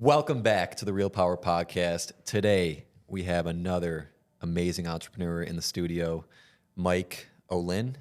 Welcome back to the Real Power Podcast. Today, we have another amazing entrepreneur in the studio, Mike Olin.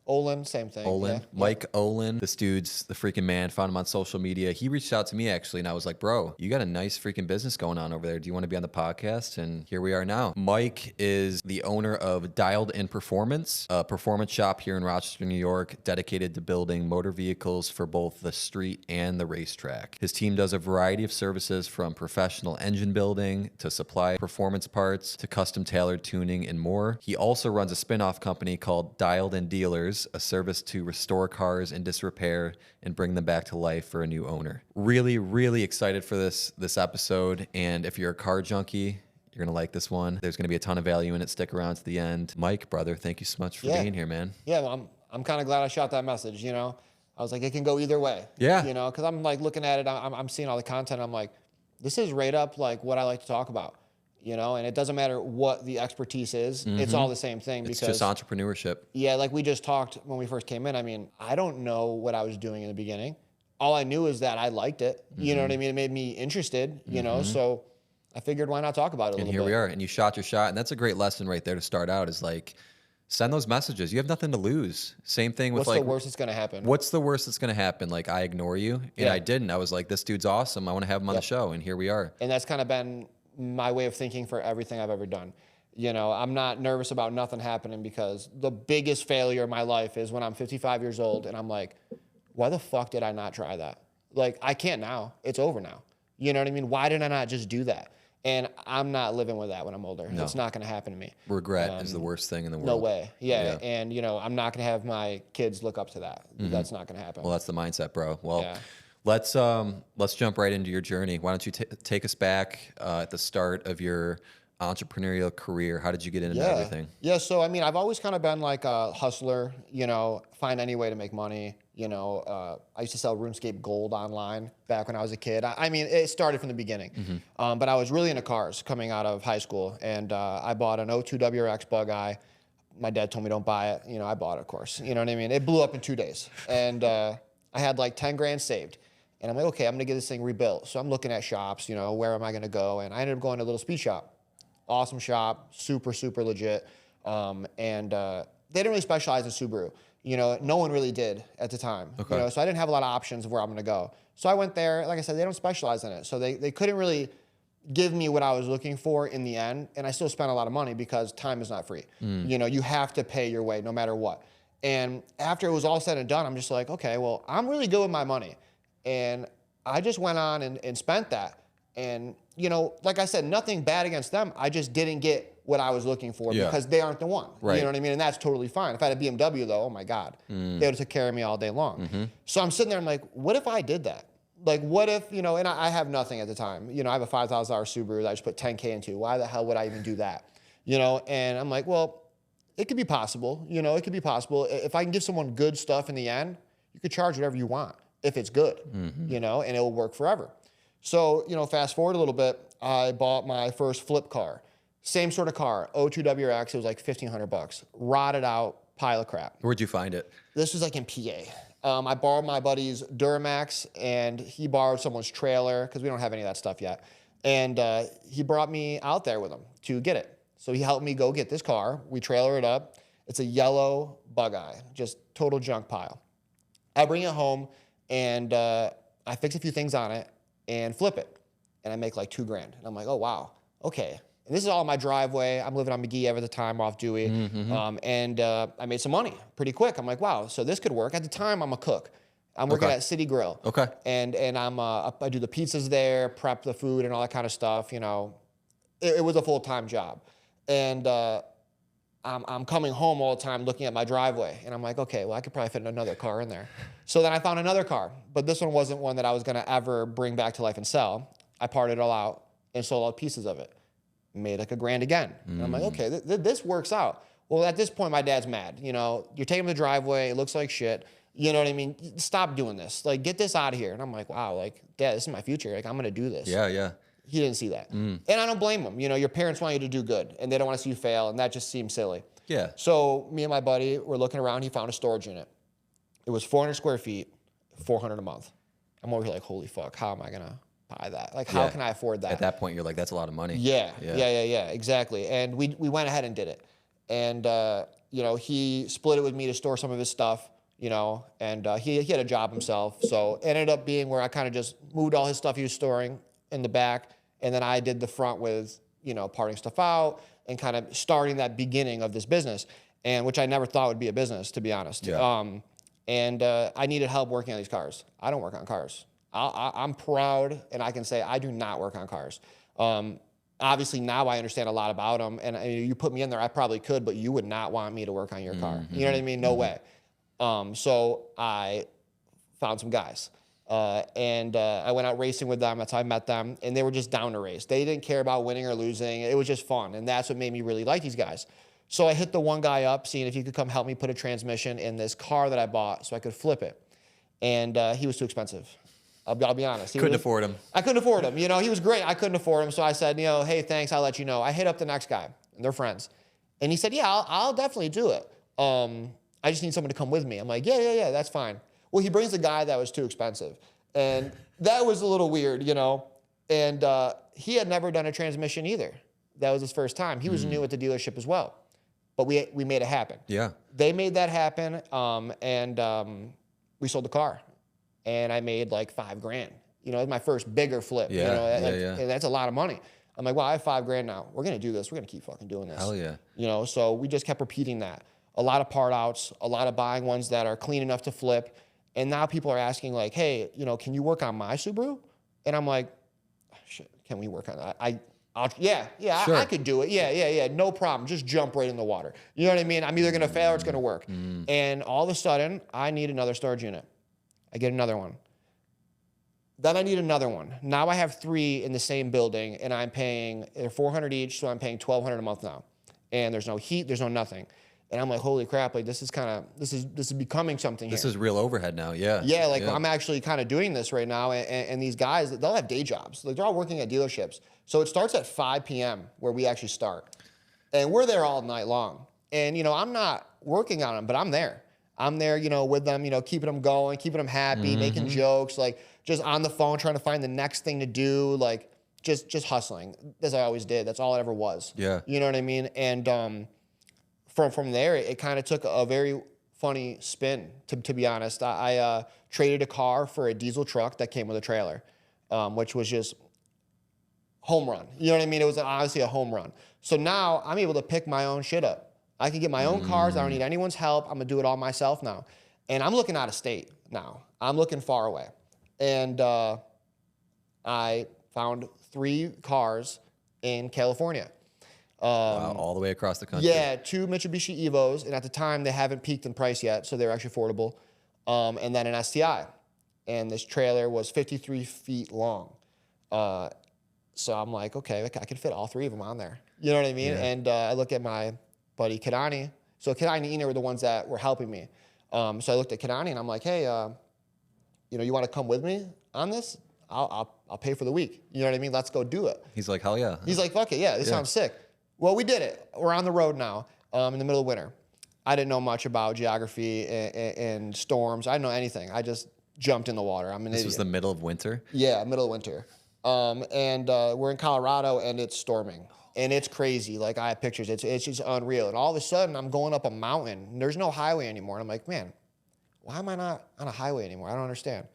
Olin, same thing. Olin. Yeah. Mike Olin. This dude's the freaking man. Found him on social media. He reached out to me, actually, and I was like, bro, you got a nice freaking business going on over there. Do you want to be on the podcast? And here we are now. Mike is the owner of Dialed In Performance, a performance shop here in Rochester, New York, dedicated to building motor vehicles for both the street and the racetrack. His team does a variety of services from professional engine building to supply performance parts to custom tailored tuning and more. He also runs a spin-off company called Dialed In Dealers, a service to restore cars in disrepair and bring them back to life for a new owner. Really excited for this episode. And if you're a car junkie, you're gonna like this one. There's gonna be a ton of value in it. Stick around to the end. Mike, brother, thank you so much for being here, man. Yeah, well, I'm kind of glad I shot that message. You know, I was like, it can go either way. Yeah. You know, because I'm like looking at it, I'm seeing all the content. I'm like, this is right up like what I like to talk about. You know, and it doesn't matter what the expertise is. It's all the same thing. It's just entrepreneurship. Yeah, like we just talked when we first came in. I mean, I don't know what I was doing in the beginning. All I knew is that I liked it. You know what I mean? It made me interested, you know, so I figured why not talk about it a little bit. And here we are. And you shot your shot. And that's a great lesson right there to start out is like, send those messages. You have nothing to lose. Same thing with what's the worst that's going to happen? What's the worst that's going to happen? Like, I ignore you. And I didn't. I was like, this dude's awesome. I want to have him on the show. And here we are. And that's kind of been my way of thinking for everything I've ever done. You know, I'm not nervous about nothing happening because the biggest failure of my life is when I'm 55 years old and I'm like, why the fuck did I not try that? Like, I can't now. It's over now. You know what I mean? Why did I not just do that? And I'm not living with that when I'm older. No. It's not going to happen to me. Regret is the worst thing in the world. No way. Yeah. And, you know, I'm not going to have my kids look up to that. That's not going to happen. Well, that's the mindset, bro. Well, let's jump right into your journey. Why don't you take us back at the start of your entrepreneurial career? How did you get into everything? Yeah, so I mean, I've always kind of been like a hustler, you know, find any way to make money. You know, I used to sell RuneScape Gold online back when I was a kid. I mean, it started from the beginning, but I was really into cars coming out of high school, and I bought an 02 WRX bug eye. My dad told me don't buy it. You know, I bought it, of course. You know what I mean? It blew up in 2 days, and I had like 10 grand saved. And I'm like, okay, I'm gonna get this thing rebuilt. So I'm looking at shops, you know, where am I gonna go? And I ended up going to a little speed shop. Awesome shop, super legit. And they didn't really specialize in Subaru. You know, no one really did at the time. Okay. You know, so I didn't have a lot of options of where I'm gonna go. So I went there, like I said, they don't specialize in it. So they couldn't really give me what I was looking for in the end. And I still spent a lot of money because time is not free. You know, you have to pay your way no matter what. And after it was all said and done, I'm just like, okay, well, I'm really good with my money. And I just went on and spent that. And, you know, like I said, nothing bad against them. I just didn't get what I was looking for because they aren't the one. Right. You know what I mean? And that's totally fine. If I had a BMW, though, oh, my God, they would have took care of me all day long. So I'm sitting there, I'm like, what if I did that? Like, what if, you know, and I have nothing at the time. You know, I have a $5,000 Subaru that I just put 10K into. Why the hell would I even do that? You know, and I'm like, well, it could be possible. You know, it could be possible. If I can give someone good stuff in the end, you could charge whatever you want. If it's good, you know, and it will work forever. So, you know, fast forward a little bit, I bought my first flip car. Same sort of car, 02 WRX, it was like $1,500. Rotted out, pile of crap. Where'd you find it? This was like in PA. I borrowed my buddy's Duramax, and he borrowed someone's trailer, because we don't have any of that stuff yet. And he brought me out there with him to get it. So he helped me go get this car. We trailer it up. It's a yellow bug eye, just total junk pile. I bring it home, and I fix a few things on it and flip it. And I make like $2 grand. And I'm like, oh, wow, okay. And this is all in my driveway. I'm living on McGee at the time off Dewey. And I made some money pretty quick. I'm like, wow, so this could work. At the time, I'm a cook. I'm working at City Grill. Okay. And I do the pizzas there, prep the food and all that kind of stuff. You know, it was a full-time job. And I'm coming home all the time looking at my driveway. And I'm like, okay, well, I could probably fit another car in there. So then I found another car. But this one wasn't one that I was going to ever bring back to life and sell. I parted it all out and sold all pieces of it. Made like $1 grand again. And I'm like, okay, this works out. Well, at this point, my dad's mad. You know, you're taking the driveway. It looks like shit. You know what I mean? Stop doing this. Like, get this out of here. And I'm like, wow, like, Dad, this is my future. Like, I'm going to do this. Yeah. He didn't see that. And I don't blame him. You know, your parents want you to do good, and they don't want to see you fail, and that just seems silly. Yeah. So me and my buddy were looking around. He found a storage unit. It was 400 square feet, $400 a month. I'm over here like, holy fuck, how am I going to buy that? Like, how can I afford that? At that point, you're like, that's a lot of money. Yeah, exactly. And we went ahead and did it. And, you know, he split it with me to store some of his stuff, you know, and he had a job himself. So it ended up being where I kind of just moved all his stuff he was storing in the back. And then I did the front with, you know, parting stuff out and kind of starting that beginning of this business, and which I never thought would be a business, to be honest. Yeah. I needed help working on these cars. I don't work on cars. I'm proud, and I can say I do not work on cars. Obviously, now I understand a lot about them, and you put me in there, I probably could, but you would not want me to work on your car. You know what I mean? No way. So I found some guys, and I went out racing with them. That's how I met them, and they were just down to race. They didn't care about winning or losing. It was just fun, and that's what made me really like these guys. So I hit the one guy up, seeing if he could come help me put a transmission in this car that I bought so I could flip it. And he was too expensive. I'll be honest. Couldn't afford him. I couldn't afford him. You know, he was great. I couldn't afford him. So I said, you know, hey, thanks. I'll let you know. I hit up the next guy, and they're friends. And he said, yeah, I'll definitely do it. I just need someone to come with me. I'm like, yeah, that's fine. Well, he brings the guy that was too expensive. And that was a little weird, you know. And he had never done a transmission either. That was his first time. He was new at the dealership as well. But we made it happen. Yeah. They made that happen, and we sold the car. And I made like $5,000. You know, it was my first bigger flip. Yeah, you know, yeah. And that's a lot of money. I'm like, well, I have $5,000 now. We're going to do this. We're going to keep fucking doing this. Hell yeah. You know, so we just kept repeating that. A lot of part outs, a lot of buying ones that are clean enough to flip. And now people are asking like, hey, you know, can you work on my Subaru? And I'm like, shit, can we work on that? Sure. I could do it. Yeah, no problem. Just jump right in the water. You know what I mean? I'm either going to fail or it's going to work. And all of a sudden, I need another storage unit. I get another one. Then I need another one. Now I have 3 in the same building, and I'm paying, they're $400 each, so I'm paying $1,200 a month now. And there's no heat, there's no nothing. And I'm like, holy crap, like this is becoming something here. This is real overhead now, yeah. Yeah, like I'm actually kind of doing this right now, and these guys, they'll have day jobs. Like they're all working at dealerships. So it starts at 5 p.m. where we actually start. And we're there all night long. And, you know, I'm not working on them, but I'm there. I'm there, you know, with them, you know, keeping them going, keeping them happy, making jokes, like just on the phone trying to find the next thing to do, like just hustling, as I always did. That's all it ever was. Yeah. You know what I mean? And from there, it kind of took a very funny spin, to be honest. I traded a car for a diesel truck that came with a trailer, which was just home run. You know what I mean? It was honestly a home run. So now I'm able to pick my own shit up. I can get my own cars. I don't need anyone's help. I'm going to do it all myself now. And I'm looking out of state now. I'm looking far away. And I found 3 cars in California. Wow, all the way across the country. Yeah, 2 Mitsubishi Evos. And at the time, they haven't peaked in price yet, so they're actually affordable. And then an STI. And this trailer was 53 feet long. So I'm like, okay, I could fit all 3 of them on there. You know what I mean? Yeah. And I look at my buddy Kadani. So Kadani and Ina were the ones that were helping me. So I looked at Kadani and I'm like, hey, you know, you want to come with me on this? I'll pay for the week. You know what I mean? Let's go do it. He's like, hell yeah. He's like, fuck it, yeah, this sounds sick. Well, we did it. We're on the road now in the middle of winter. I didn't know much about geography and storms. I didn't know anything. I just jumped in the water. I'm an idiot. This was the middle of winter? Yeah, middle of winter. And we're in Colorado and it's storming. And it's crazy. Like I have pictures. It's just unreal. And all of a sudden I'm going up a mountain. And there's no highway anymore. And I'm like, man, why am I not on a highway anymore? I don't understand.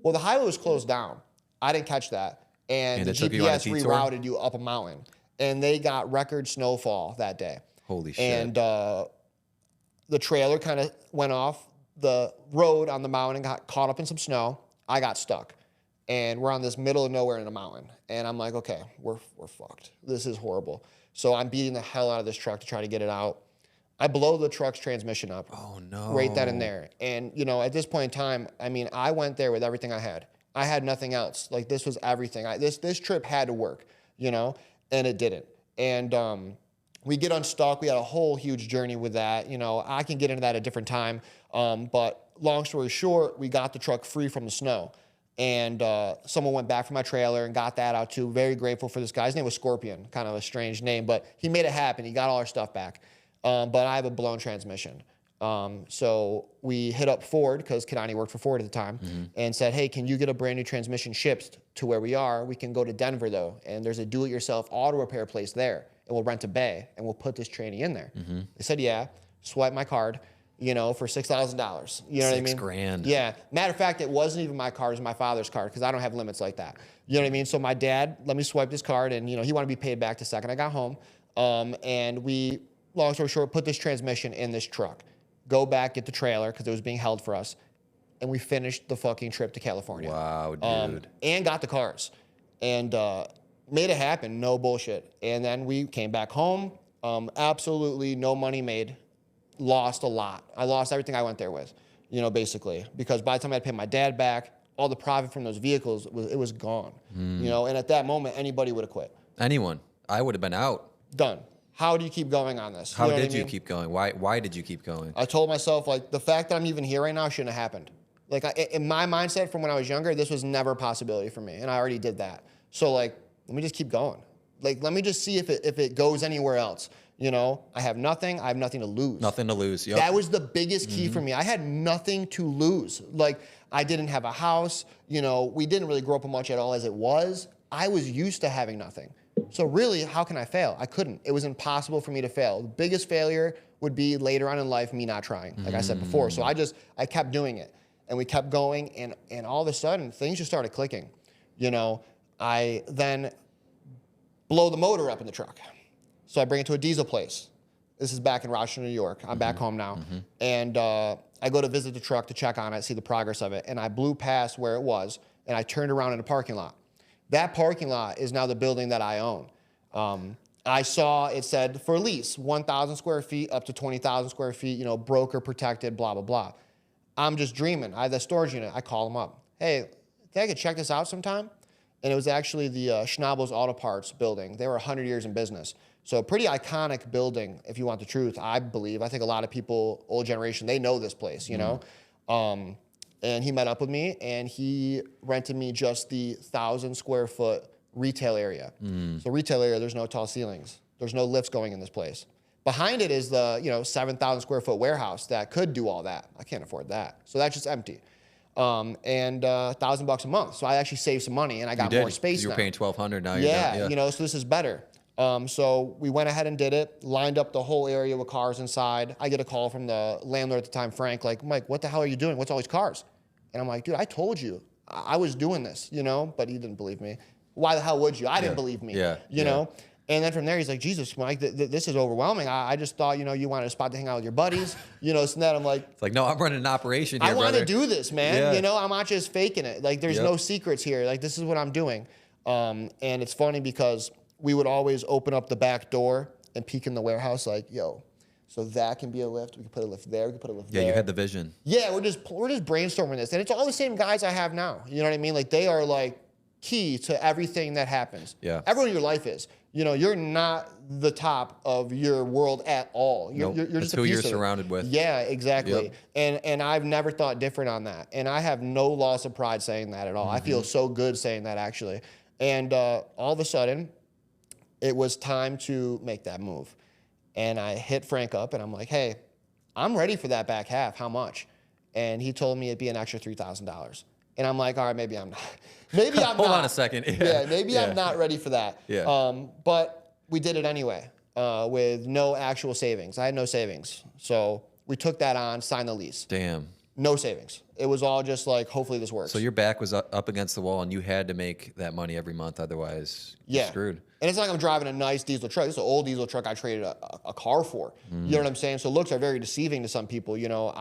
Well, the highway was closed down. I didn't catch that. And the GPS rerouted you up a mountain. And they got record snowfall that day. Holy shit. And the trailer kind of went off the road on the mountain and got caught up in some snow. I got stuck. And we're on this middle of nowhere in a mountain. And I'm like, okay, we're fucked. This is horrible. So I'm beating the hell out of this truck to try to get it out. I blow the truck's transmission up. Oh, no. Right then and there. And, you know, at this point in time, I mean, I went there with everything I had. I had nothing else. Like, this was everything. This trip had to work, you know, and it didn't. And we get unstuck. We had a whole huge journey with that. You know, I can get into that at a different time. But long story short, we got the truck free from the snow. And someone went back for my trailer and got that out too. Very grateful for this guy. His name was Scorpion, kind of a strange name, but he made it happen. He got all our stuff back. But I have a blown transmission. So we hit up Ford, because Kanani worked for Ford at the time, and said, hey, can you get a brand new transmission shipped to where we are? We can go to Denver, though, and there's a do-it-yourself auto repair place there, and we'll rent a bay, and we'll put this tranny in there. They said, yeah. Swipe my card, for $6,000. You know what I mean? $6,000. Yeah. Matter of fact, it wasn't even my card. It was my father's card, because I don't have limits like that. You know what I mean? So my dad let me swipe this card, and, he wanted to be paid back the second I got home. And we, long story short, put this transmission in this truck. Go back, get the trailer, because it was being held for us. And we finished the fucking trip to California. Wow, dude. And got the cars. And made it happen, no bullshit. And then we came back home. Absolutely no money made. Lost a lot. I lost everything I went there with, basically. Because by the time I had to pay my dad back, all the profit from those vehicles, it was gone. And at that moment, anybody would have quit. Anyone. I would have been out. Done. How do you keep going on this? How did you keep going? Why did you keep going? I told myself, the fact that I'm even here right now shouldn't have happened. In my mindset from when I was younger, this was never a possibility for me, and I already did that. So, let me just keep going. Let me just see if it goes anywhere else. I have nothing. I have nothing to lose. Nothing to lose. Yep. That was the biggest key for me. I had nothing to lose. I didn't have a house. We didn't really grow up much at all as it was. I was used to having nothing. So really, how can I fail? I couldn't. It was impossible for me to fail. The biggest failure would be later on in life, me not trying, like I said before. So I kept doing it, and we kept going, and all of a sudden, things just started clicking. I then blow the motor up in the truck. So I bring it to a diesel place. This is back in Rochester, New York. I'm back home now. And I go to visit the truck to check on it, see the progress of it, and I blew past where it was, and I turned around in a parking lot. That parking lot is now the building that I own. I saw it said for lease, 1,000 square feet up to 20,000 square feet, broker protected, blah, blah, blah. I'm just dreaming. I have that storage unit. I call them up. Hey, think I could check this out sometime? And it was actually the Schnabel's Auto Parts building. They were 100 years in business. So a pretty iconic building, if you want the truth, I believe. I think a lot of people, old generation, they know this place, And he met up with me, and he rented me just the 1,000 square foot retail area. So retail area, there's no tall ceilings. There's no lifts going in this place. Behind it is the 7,000 square foot warehouse that could do all that. I can't afford that. So that's just empty. And $1,000 a month. So I actually saved some money, and I got more space now. You're paying $1,200 now. Yeah, so this is better. So we went ahead and did it, lined up the whole area with cars inside. I get a call from the landlord at the time, Frank, Mike, what the hell are you doing? What's all these cars? And I'm like, dude, I told you I was doing this, but he didn't believe me. Why the hell would you? I didn't believe me, you know? And then from there, he's like, Jesus, Mike, this is overwhelming. I just thought, you wanted a spot to hang out with your buddies, so then I'm like. It's like, no, I'm running an operation here, I want to do this, man. Yeah. I'm not just faking it. There's no secrets here. This is what I'm doing. And it's funny because we would always open up the back door and peek in the warehouse yo, so that can be a lift. We can put a lift there. We can put a lift there. Yeah, you had the vision. Yeah, we're just brainstorming this. And it's all the same guys I have now. You know what I mean? They are key to everything that happens. Yeah. Everyone in your life is. You're not the top of your world at all. You're just who you're surrounded with. Yeah, exactly. Yep. And I've never thought different on that. And I have no loss of pride saying that at all. I feel so good saying that, actually. And all of a sudden, it was time to make that move. And I hit Frank up, and I'm like, hey, I'm ready for that back half. How much? And he told me it'd be an extra $3,000. And I'm like, all right, maybe I'm not. Maybe I'm Hold not. on a second. Maybe I'm not ready for that. Yeah. But we did it anyway with no actual savings. I had no savings. So we took that on, signed the lease. Damn. No savings. It was all just hopefully this works. So your back was up against the wall, and you had to make that money every month. Otherwise, you're screwed. And it's not like I'm driving a nice diesel truck. This is an old diesel truck I traded a car for. You know what I'm saying? So looks are very deceiving to some people.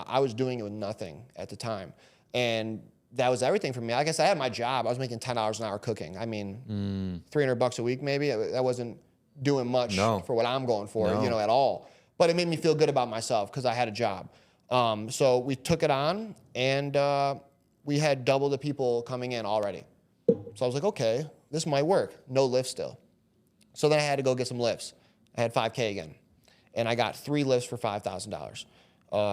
I was doing it with nothing at the time. And that was everything for me. Like I said, I had my job. I was making $10 an hour cooking. I mean, $300 a week maybe. That wasn't doing much for what I'm going for, at all. But it made me feel good about myself because I had a job. So we took it on, and we had double the people coming in already. So I was like, okay, this might work. No lift still. So then I had to go get some lifts. I had $5K again. And I got 3 lifts for $5,000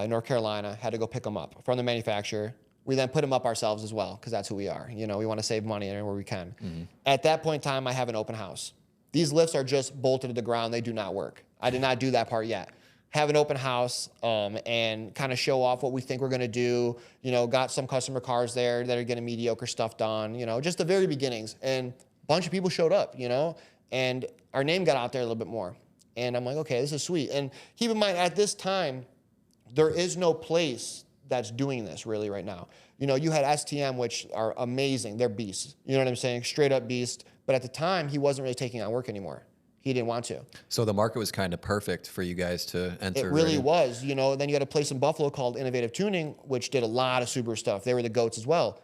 in North Carolina. Had to go pick them up from the manufacturer. We then put them up ourselves as well, because that's who we are. We want to save money anywhere we can. At that point in time, I have an open house. These lifts are just bolted to the ground. They do not work. I did not do that part yet. have an open house, and kind of show off what we think we're going to do. Got some customer cars there that are getting mediocre stuff done, just the very beginnings. And a bunch of people showed up, and our name got out there a little bit more. And I'm like, okay, this is sweet. And keep in mind, at this time, there is no place that's doing this really right now. You had STM, which are amazing. They're beasts. You know what I'm saying? Straight up beast. But at the time, he wasn't really taking on work anymore. He didn't want to. So the market was kind of perfect for you guys to enter. It really was. Then you had a place in Buffalo called Innovative Tuning, which did a lot of Subaru stuff. They were the goats as well.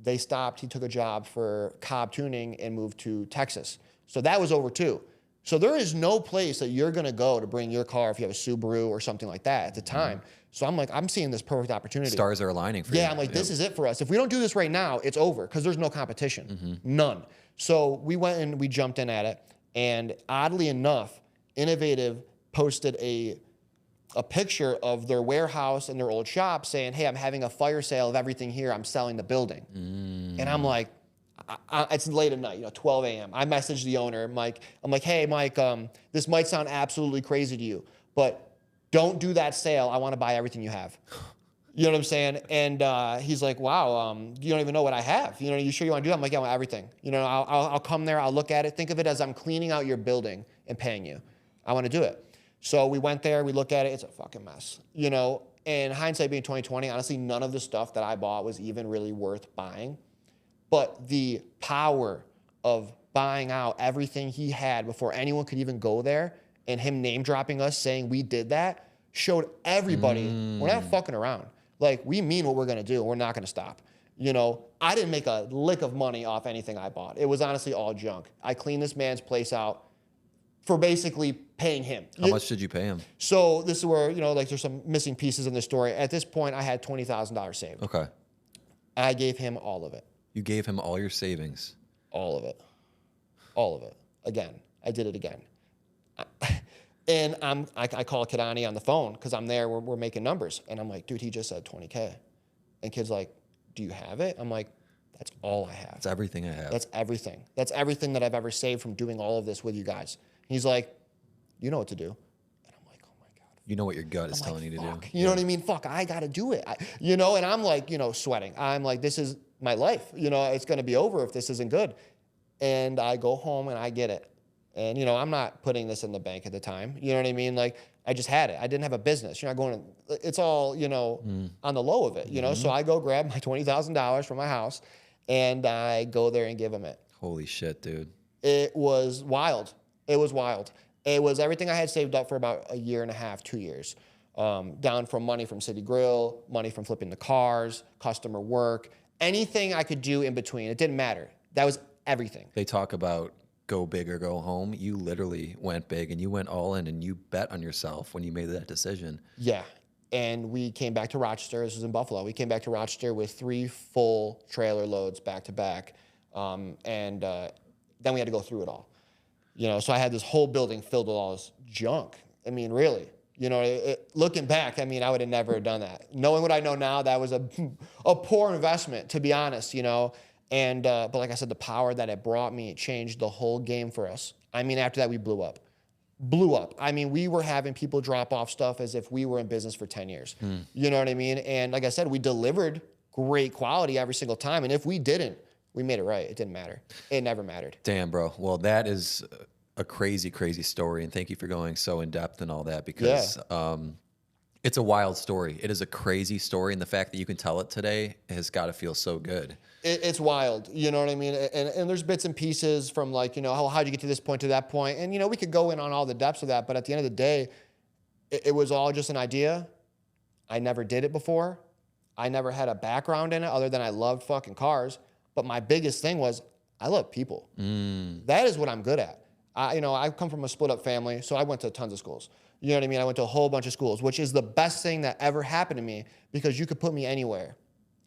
They stopped. He took a job for Cobb Tuning and moved to Texas. So that was over too. So there is no place that you're going to go to bring your car if you have a Subaru or something like that at the time. So I'm like, I'm seeing this perfect opportunity. Stars are aligning for you. Yeah, I'm like, this is it for us. If we don't do this right now, it's over because there's no competition. None. So we went and we jumped in at it. And oddly enough, Innovative posted a picture of their warehouse and their old shop saying, hey, I'm having a fire sale of everything here. I'm selling the building. And I'm like, it's late at night, 12 a.m. I messaged the owner, Mike. I'm like, hey, Mike, this might sound absolutely crazy to you, but don't do that sale. I want to buy everything you have. You know what I'm saying? And he's like, wow, you don't even know what I have. You sure you want to do that? I'm like, yeah, I want everything. I'll come there. I'll look at it. Think of it as I'm cleaning out your building and paying you. I want to do it. So we went there. We look at it. It's a fucking mess. And hindsight being 2020, honestly, none of the stuff that I bought was even really worth buying. But the power of buying out everything he had before anyone could even go there and him name dropping us saying we did that showed everybody we're not fucking around. Like, we mean what we're going to do, and we're not going to stop. I didn't make a lick of money off anything I bought. It was honestly all junk. I cleaned this man's place out for basically paying him. How much did you pay him? So this is where, there's some missing pieces in the story. At this point, I had $20,000 saved. Okay. I gave him all of it. You gave him all your savings? All of it. All of it. Again. I did it again. And I call Kadani on the phone because I'm there. We're making numbers. And I'm like, dude, he just said 20K. And kid's like, do you have it? I'm like, that's all I have. That's everything I have. That's everything. That's everything that I've ever saved from doing all of this with you guys. He's like, you know what to do. And I'm like, oh my God. You know what your gut is telling you to do. You know what I mean? Fuck, I got to do it. And I'm like, sweating. I'm like, this is my life. It's going to be over if this isn't good. And I go home and I get it. And, I'm not putting this in the bank at the time. You know what I mean? Like, I just had it. I didn't have a business. You're not going to, it's all, on the low of it, So I go grab my $20,000 from my house and I go there and give him it. Holy shit, dude. It was wild. It was wild. It was everything I had saved up for about a year and a half, 2 years. Down from money from City Grill, money from flipping the cars, customer work, anything I could do in between. It didn't matter. That was everything. They talk about go big or go home. You literally went big and you went all in and you bet on yourself when you made that decision. Yeah. And we came back to Rochester. This was in Buffalo. We came back to Rochester with 3 full trailer loads back to back. And then we had to go through it all. So I had this whole building filled with all this junk. I mean, really, looking back, I mean, I would have never done that. Knowing what I know now, that was a poor investment, to be honest, And, but like I said, the power that it brought me, it changed the whole game for us. I mean, after that, we blew up. I mean, we were having people drop off stuff as if we were in business for 10 years. You know what I mean? And like I said, we delivered great quality every single time. And if we didn't, we made it right. It didn't matter. It never mattered. Damn, bro. Well, that is a crazy, crazy story. And thank you for going so in depth and all that because it's a wild story. It is a crazy story. And the fact that you can tell it today has got to feel so good. It's wild, you know what I mean? And there's bits and pieces from like, how'd you get to this point to that point? And, we could go in on all the depths of that, but at the end of the day, it was all just an idea. I never did it before. I never had a background in it other than I loved fucking cars. But my biggest thing was I love people. That is what I'm good at. I come from a split up family, so I went to tons of schools. You know what I mean? I went to a whole bunch of schools, which is the best thing that ever happened to me because you could put me anywhere.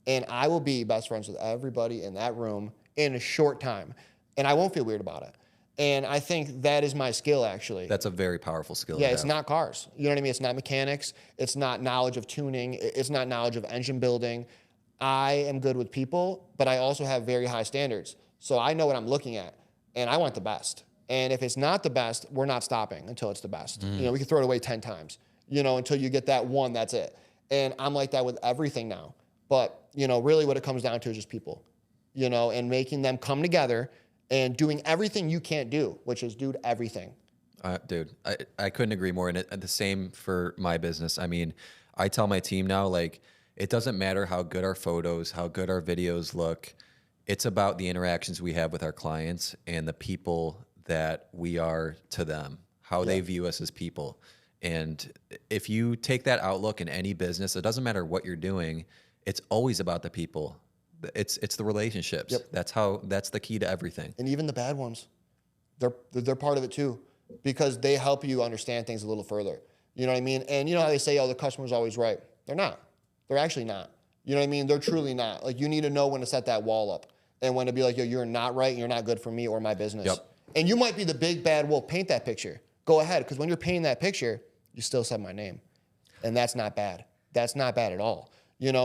And I will be best friends with everybody in that room in a short time. And I won't feel weird about it. And I think that is my skill, actually. That's a very powerful skill. Yeah, it's not cars. You know what I mean? It's not mechanics. It's not knowledge of tuning. It's not knowledge of engine building. I am good with people, but I also have very high standards. So I know what I'm looking at, and I want the best. And if it's not the best, we're not stopping until it's the best. We can throw it away 10 times. until you get that one, that's it. And I'm like that with everything now. But, really what it comes down to is just people, and making them come together and doing everything you can't do, which is, dude, everything. Dude, I couldn't agree more. And the same for my business. I mean, I tell my team now, like, it doesn't matter how good our photos, how good our videos look. It's about the interactions we have with our clients and the people that we are to them, how they view us as people. And if you take that outlook in any business, it doesn't matter what you're doing. It's always about the people. It's the relationships. Yep. That's the key to everything. And even the bad ones, they're part of it too, because they help you understand things a little further. You know what I mean? And you know how they say, oh, the customer's always right. They're not. They're actually not. You know what I mean? They're truly not. Like, you need to know when to set that wall up and when to be like, yo, you're not right and you're not good for me or my business. Yep. And you might be the big bad wolf. Paint that picture. Go ahead, because when you're painting that picture, you still said my name. And that's not bad. That's not bad at all.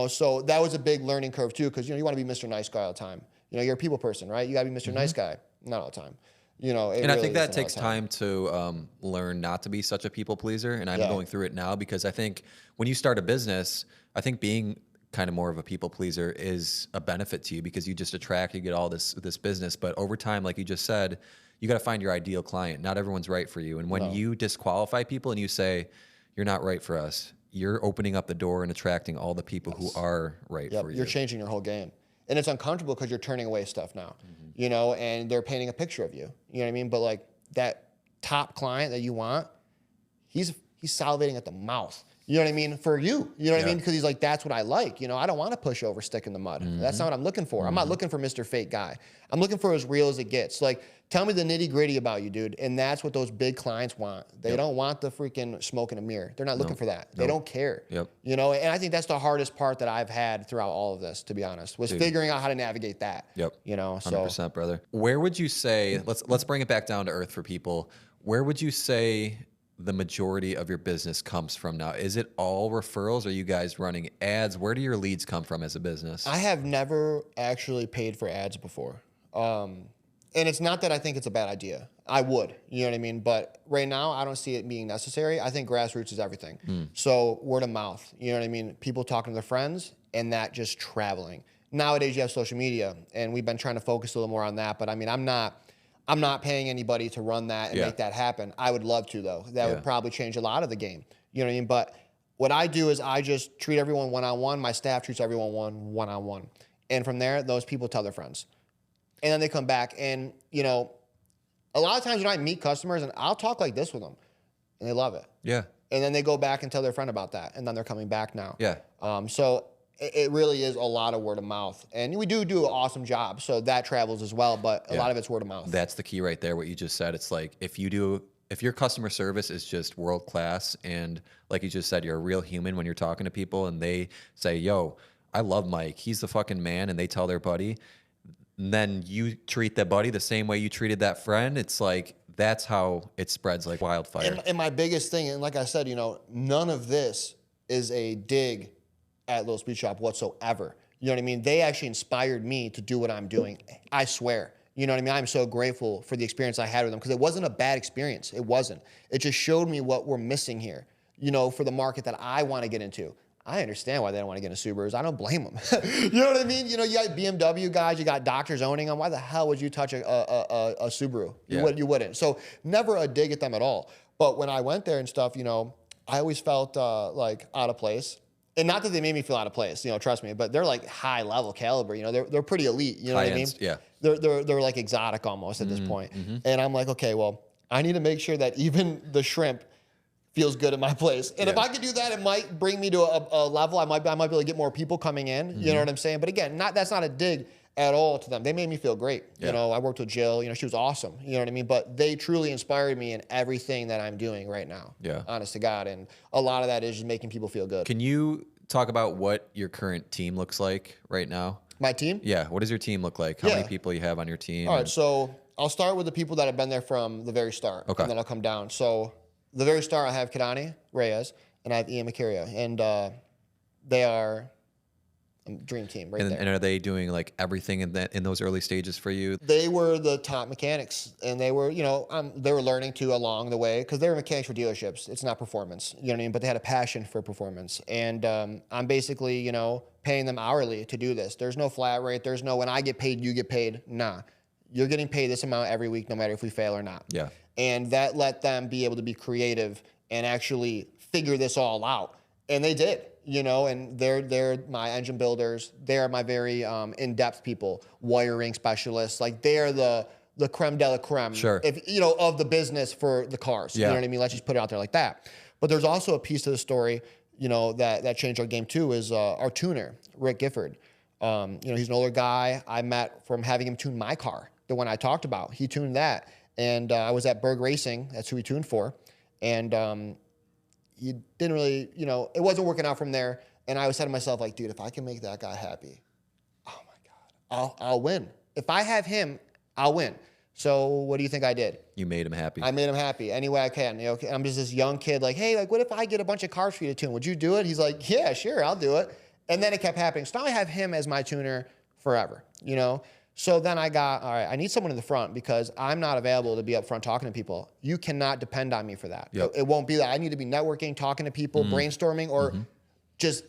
So that was a big learning curve too, because you want to be Mr. Nice Guy all the time. You're a people person, right? You got to be Mr. Nice Guy, not all the time. And really, I think that takes time to learn not to be such a people pleaser. And I'm going through it now, because I think when you start a business, I think being kind of more of a people pleaser is a benefit to you, because you just you get all this business. But over time, like you just said, you got to find your ideal client. Not everyone's right for you. And when you disqualify people and you say, you're not right for us, you're opening up the door and attracting all the people who are right for you. You're changing your whole game. And it's uncomfortable because you're turning away stuff now, and they're painting a picture of you. You know what I mean? But like that top client that you want, he's salivating at the mouth. You know what I mean? For you. You know what I mean? Because he's like, that's what I like. I don't want to push over, stick in the mud. That's not what I'm looking for. I'm not looking for Mr. Fake Guy. I'm looking for as real as it gets. Like, tell me the nitty gritty about you, dude. And that's what those big clients want. They don't want the freaking smoke in a mirror. They're not looking for that. They don't care. And I think that's the hardest part that I've had throughout all of this, to be honest, was figuring out how to navigate that. 100%, brother. Where would you say, let's bring it back down to earth for people. Where would you say the majority of your business comes from now? Is it all referrals? Are you guys running ads? Where do your leads come from as a business? I have never actually paid for ads before. And it's not that I think it's a bad idea. I would, you know what I mean? But right now, I don't see it being necessary. I think grassroots is everything. So word of mouth, you know what I mean? People talking to their friends and that just traveling. Nowadays, you have social media, and we've been trying to focus a little more on that. But I mean, I'm not paying anybody to run that and make that happen. I would love to, though. That would probably change a lot of the game. You know what I mean? But what I do is I just treat everyone one-on-one. My staff treats everyone one-on-one. And from there, those people tell their friends. And then they come back. And, a lot of times when I meet customers, and I'll talk like this with them, and they love it. Yeah. And then they go back and tell their friend about that. And then they're coming back now. Yeah. So it really is a lot of word of mouth. And we do an awesome job. So that travels as well. But a lot of it's word of mouth. That's the key right there, what you just said. It's like, if your customer service is just world class, and like you just said, you're a real human when you're talking to people and they say, yo, I love Mike, he's the fucking man, and they tell their buddy, and then you treat that buddy the same way you treated that friend, it's like, that's how it spreads like wildfire. And my biggest thing, and like I said, none of this is a dig at Little Speed Shop whatsoever. You know what I mean? They actually inspired me to do what I'm doing. I swear. You know what I mean? I'm so grateful for the experience I had with them, because it wasn't a bad experience. It wasn't. It just showed me what we're missing here, for the market that I want to get into. I understand why they don't want to get into Subarus. I don't blame them. You know what I mean? You got BMW guys, you got doctors owning them. Why the hell would you touch a Subaru? You wouldn't. So never a dig at them at all. But when I went there and stuff, I always felt like out of place. And not that they made me feel out of place, trust me, but they're like high level caliber, they're pretty elite, you know what I mean? Yeah. They're like exotic almost at this point. And I'm like, okay, well, I need to make sure that even the shrimp feels good at my place. And if I could do that, it might bring me to a level. I might be able to get more people coming in, you know what I'm saying? But again, that's not a dig at all to them. They made me feel great. I worked with Jill, she was awesome, you know what I mean? But they truly inspired me in everything that I'm doing right now. Yeah. Honest to God. And a lot of that is just making people feel good. Can you talk about what your current team looks like right now? My team? Yeah. What does your team look like? How many people you have on your team? All right. So I'll start with the people that have been there from the very start. Okay. And then I'll come down. So the very start, I have Kadani Reyes and I have Ian Macaria. And they are Dream team right And, there. and are they doing like everything in those early stages for you? They were the top mechanics, and they were, they were learning too along the way because they were mechanics for dealerships. It's not performance, you know what I mean? But they had a passion for performance, and I'm basically, paying them hourly to do this. There's no flat rate. There's no when I get paid, you get paid. Nah, you're getting paid this amount every week, no matter if we fail or not. Yeah. And that let them be able to be creative and actually figure this all out, and they did. And they're my engine builders. They're my very in-depth people, wiring specialists. Like they're the creme de la creme, Sure. Of the business for the cars. Yeah. You know what I mean? Let's just put it out there like that. But there's also a piece to the story, that changed our game too, is our tuner, Rick Gifford. He's an older guy. I met from having him tune my car, the one I talked about. He tuned that, and I was at Berg Racing. That's who he tuned for, and he didn't really, it wasn't working out from there. And I was saying to myself, like, dude, if I can make that guy happy, oh my God, I'll win. If I have him, I'll win. So what do you think I did? You made him happy. I made him happy any way I can. I'm just this young kid, like, hey, like, what if I get a bunch of cars for you to tune? Would you do it? He's like, yeah, sure, I'll do it. And then it kept happening. So now I have him as my tuner forever, So then I got, all right, I need someone in the front because I'm not available to be up front talking to people. You cannot depend on me for that. Yep. It won't be that. I need to be networking, talking to people, brainstorming, or just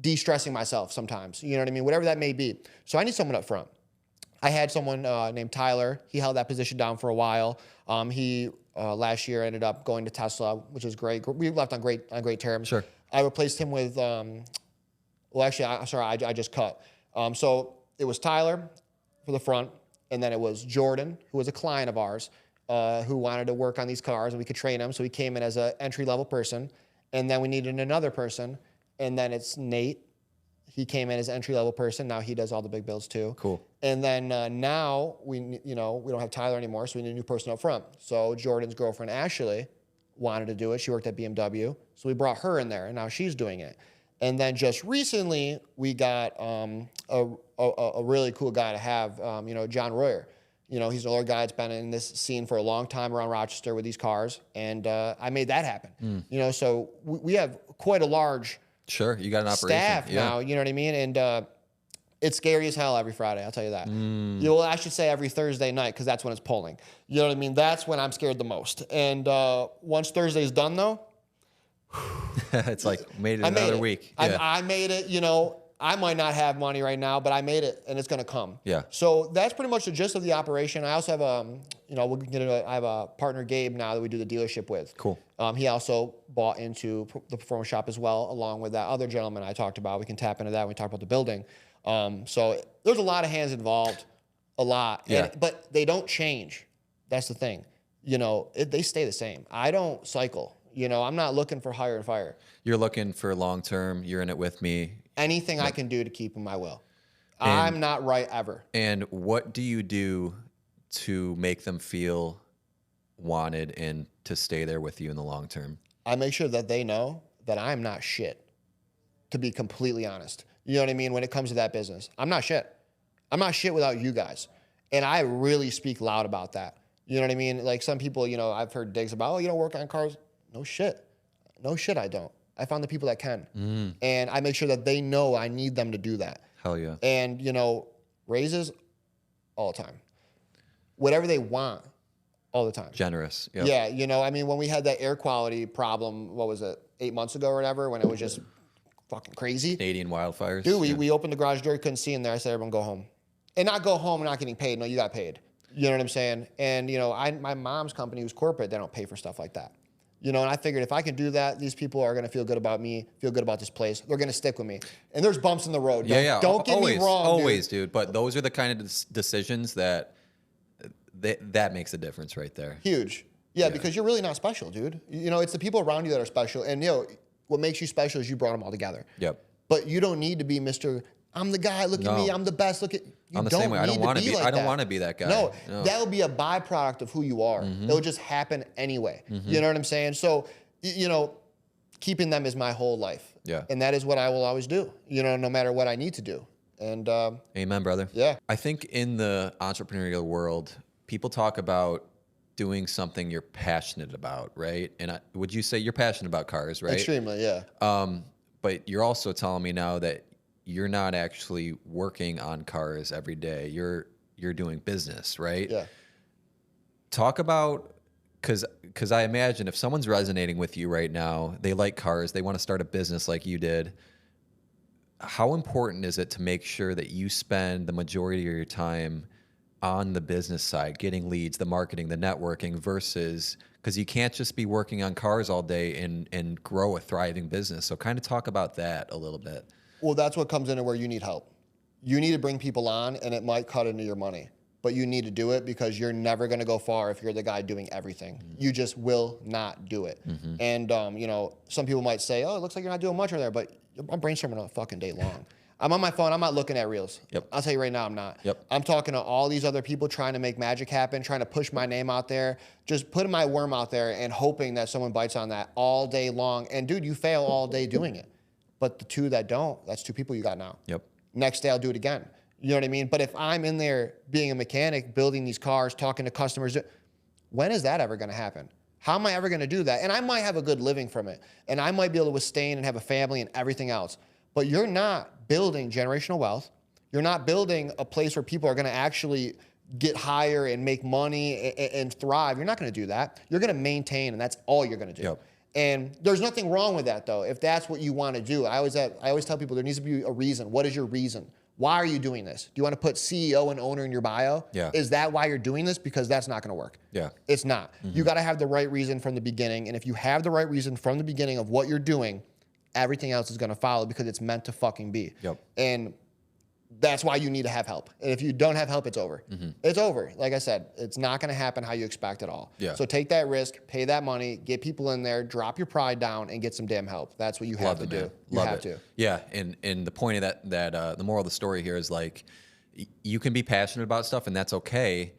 de-stressing myself sometimes. You know what I mean? Whatever that may be. So I need someone up front. I had someone named Tyler. He held that position down for a while. He last year ended up going to Tesla, which is great. We left on great terms. Sure. I replaced him with, I just cut. So it was Tyler for the front, and then it was Jordan, who was a client of ours, who wanted to work on these cars, and we could train him. So he came in as an entry-level person, and then we needed another person, and then it's Nate. He came in as an entry-level person. Now he does all the big builds too. Cool. And then now we don't have Tyler anymore, so we need a new person up front. So Jordan's girlfriend Ashley wanted to do it. She worked at BMW, so we brought her in there, and now she's doing it. And then just recently, we got a really cool guy to have, John Royer. He's an older guy that's been in this scene for a long time around Rochester with these cars, and I made that happen. So we have quite a large Sure, you got an operation. staff now, you know what I mean? And it's scary as hell every Friday, I'll tell you that. I should say every Thursday night, because that's when it's pulling. You know what I mean? That's when I'm scared the most. And once Thursday's done, though, it's like made it another week. Yeah. I made it, I might not have money right now, but I made it, and it's going to come. Yeah. So that's pretty much the gist of the operation. I also have I have a partner, Gabe, now that we do the dealership with. Cool. He also bought into the performance shop as well, along with that other gentleman I talked about. We can tap into that when we talk about the building. So there's a lot of hands involved, a lot. Yeah. But they don't change. That's the thing. They stay the same. I don't cycle. I'm not looking for hire and fire. You're looking for long term. You're in it with me. Anything I can do to keep them, I will. I'm not right ever. And what do you do to make them feel wanted and to stay there with you in the long term? I make sure that they know that I'm not shit, to be completely honest. You know what I mean? When it comes to that business, I'm not shit. I'm not shit without you guys. And I really speak loud about that. You know what I mean? Like some people, I've heard digs about, you don't work on cars. No shit. No shit, I don't. I found the people that can. And I make sure that they know I need them to do that. Hell yeah. And, raises all the time. Whatever they want, all the time. Generous. Yep. Yeah, when we had that air quality problem, what was it, 8 months ago or whatever, when it was just fucking crazy. Canadian wildfires. Dude, we opened the garage door, couldn't see in there. I said, everyone go home. And not go home and not getting paid. No, you got paid. You know what I'm saying? And, my mom's company was corporate. They don't pay for stuff like that. And I figured if I can do that, these people are going to feel good about me, feel good about this place. They're going to stick with me. And there's bumps in the road. Don't get me wrong, Always, dude. But those are the kind of decisions that makes a difference right there. Huge. Yeah, because you're really not special, dude. It's the people around you that are special. And, what makes you special is you brought them all together. Yep. But you don't need to be Mr. I'm the guy. Look at me. I'm the best. Look at you. I'm the same way. I don't want to be. I don't want to be that guy. No, that will be a byproduct of who you are. It'll just happen anyway. You know what I'm saying? So, keeping them is my whole life. Yeah. And that is what I will always do. No matter what I need to do. And amen, brother. Yeah. I think in the entrepreneurial world, people talk about doing something you're passionate about, right? And would you say you're passionate about cars, right? Extremely, yeah. But you're also telling me now that you're not actually working on cars every day. You're doing business, right? Yeah. Talk about, because I imagine if someone's resonating with you right now, they like cars, they want to start a business like you did. How important is it to make sure that you spend the majority of your time on the business side, getting leads, the marketing, the networking, versus, because you can't just be working on cars all day and grow a thriving business. So kind of talk about that a little bit. Well, that's what comes into where you need help. You need to bring people on, and it might cut into your money, but you need to do it because you're never going to go far if you're the guy doing everything. Mm-hmm. You just will not do it. Mm-hmm. And, some people might say, oh, it looks like you're not doing much over there, but I'm brainstorming all fucking day long. I'm on my phone. I'm not looking at reels. Yep. I'll tell you right now, I'm not. Yep. I'm talking to all these other people trying to make magic happen, trying to push my name out there, just putting my worm out there and hoping that someone bites on that all day long. And dude, you fail all day doing it. But the two that don't, that's two people you got now. Yep. Next day, I'll do it again. You know what I mean? But if I'm in there being a mechanic, building these cars, talking to customers, when is that ever going to happen? How am I ever going to do that? And I might have a good living from it. And I might be able to withstand and have a family and everything else. But you're not building generational wealth. You're not building a place where people are going to actually get higher and make money and thrive. You're not going to do that. You're going to maintain, and that's all you're going to do. Yep. And there's nothing wrong with that, though, if that's what you want to do. I always tell people there needs to be a reason. What is your reason? Why are you doing this? Do you want to put CEO and owner in your bio? Yeah. Is that why you're doing this? Because that's not going to work. Yeah. It's not. Mm-hmm. You got to have the right reason from the beginning. And if you have the right reason from the beginning of what you're doing, everything else is going to follow because it's meant to fucking be. Yep. And that's why you need to have help. And if you don't have help, it's over. Mm-hmm. It's over. Like I said, it's not going to happen how you expect at all. Yeah. So take that risk, pay that money, get people in there, drop your pride down, and get some damn help. That's what you have to do. You have to. Yeah. And the point of that the moral of the story here is like, you can be passionate about stuff and that's okay,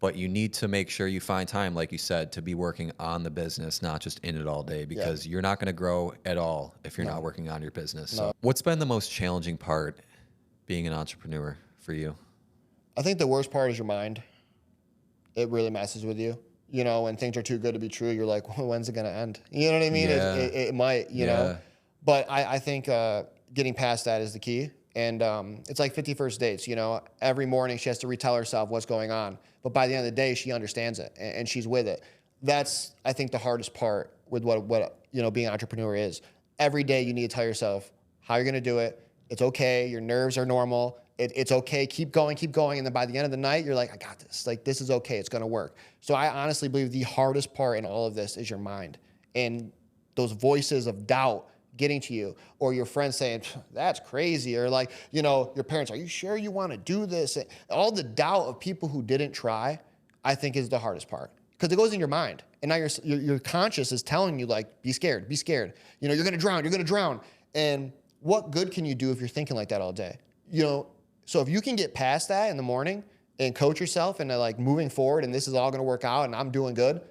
but you need to make sure you find time, like you said, to be working on the business, not just in it all day, because you're not going to grow at all if you're not working on your business. So what's been the most challenging part being an entrepreneur for you? I think the worst part is your mind. It really messes with you. You know, when things are too good to be true, you're like, well, when's it going to end? You know what I mean? Yeah. It might, you know. But I think getting past that is the key. And it's like 51st dates, you know. Every morning she has to retell herself what's going on. But by the end of the day, she understands it and she's with it. That's, I think, the hardest part with what being an entrepreneur is. Every day you need to tell yourself how you're going to do it. It's okay. Your nerves are normal. It's okay. Keep going. And then by the end of the night, you're like, I got this. Like, this is okay. It's going to work. So I honestly believe the hardest part in all of this is your mind. And those voices of doubt getting to you, or your friends saying, that's crazy. Or like, your parents, are you sure you want to do this? And all the doubt of people who didn't try, I think is the hardest part. Because it goes in your mind. And now your conscious is telling you, like, be scared. You're going to drown. And what good can you do if you're thinking like that all day? So if you can get past that in the morning and coach yourself into like moving forward and this is all going to work out and I'm doing good,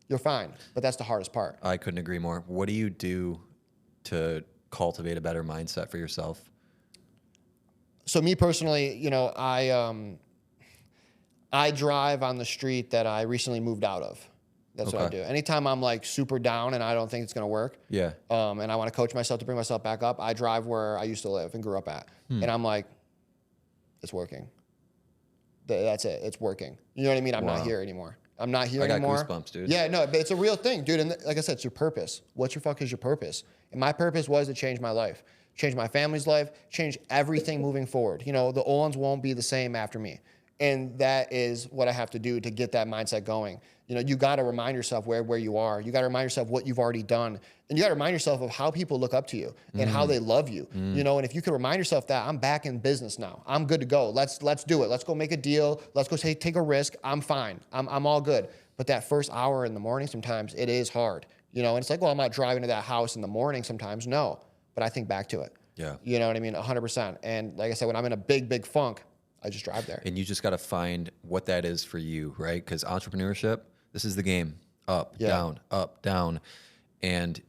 you're fine. But that's the hardest part. I couldn't agree more. What do you do to cultivate a better mindset for yourself? So me personally, I drive on the street that I recently moved out of. That's what I do. Anytime I'm like super down and I don't think it's going to work, and I want to coach myself to bring myself back up, I drive where I used to live and grew up at. And I'm like, it's working. That's it. It's working. You know what I mean? I'm not here anymore. I'm not here anymore. I got goosebumps, dude. Yeah, no, but it's a real thing, dude. And like I said, it's your purpose. What your fuck is your purpose? And my purpose was to change my life, change my family's life, change everything moving forward. The Olins won't be the same after me. And that is what I have to do to get that mindset going. You got to remind yourself where you are. You got to remind yourself what you've already done. And you got to remind yourself of how people look up to you and how they love you. And if you can remind yourself that I'm back in business now, I'm good to go. Let's do it. Let's go make a deal. Let's go take a risk. I'm fine. I'm all good. But that first hour in the morning, sometimes it is hard. And it's like, well, I'm not driving to that house in the morning sometimes. No, but I think back to it. Yeah. You know what I mean? 100%. And like I said, when I'm in a big funk, I just drive there. And you just got to find what that is for you, right? Because entrepreneurship, this is the game. Up, down. And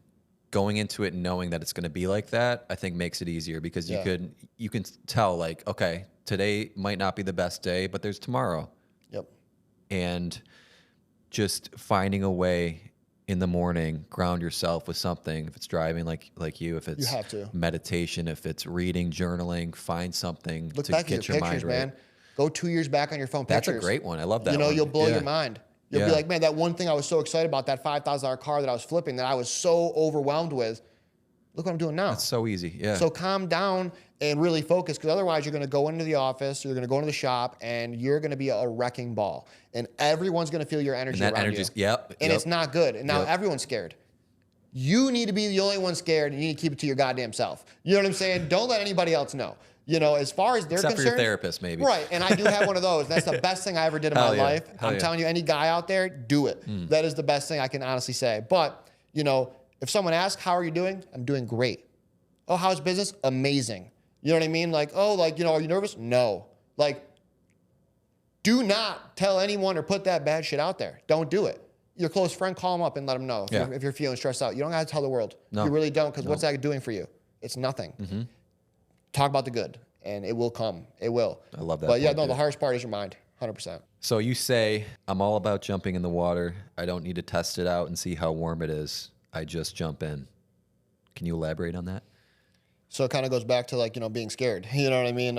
going into it knowing that it's going to be like that, I think makes it easier because you can tell like, okay, today might not be the best day, but there's tomorrow. Yep. And just finding a way in the morning, ground yourself with something. If it's driving, like you, if it's have to. meditation, if it's reading, journaling, find something Look to back at get your your pictures, mind right. man. Go 2 years back on your phone That's pictures. a great one. I love that You know, one. you'll blow Yeah. your mind. You'll be Yeah. like, man, that one thing I was so excited about, that $5,000 car that I was flipping, that I was so overwhelmed with. Look what I'm doing now. That's so easy. Yeah. So calm down and really focus, because otherwise you're going to go into the office, you're going to go into the shop, and you're going to be a wrecking ball. And everyone's going to feel your energy and that around energy's, you. yep. And it's not good. And now Yep. everyone's scared. You need to be the only one scared, and you need to keep it to your goddamn self. You know what I'm saying? Don't let anybody else know. You know, as far as they're Except concerned. for your therapist, maybe. Right, and I do have one of those. That's the best thing I ever did in my Hell yeah. life. Hell I'm yeah. telling you, any guy out there, do it. That is the best thing I can honestly say. But, you know, if someone asks, how are you doing? I'm doing great. Oh, how's business? Amazing. You know what I mean? Like, oh, like, you know, are you nervous? No. Like, do not tell anyone or put that bad shit out there. Don't do it. Your close friend, call them up and let them know if you're feeling stressed out. You don't have to tell the world. No. You really don't, because what's that doing for you? It's nothing. Mm-hmm. Talk about the good, and it will come. It will. I love that. But yeah, point, no, dude. the hardest part is your mind, 100%. So you say, I'm all about jumping in the water. I don't need to test it out and see how warm it is. I just jump in. Can you elaborate on that? So it kind of goes back to, like, you know, being scared. You know what I mean?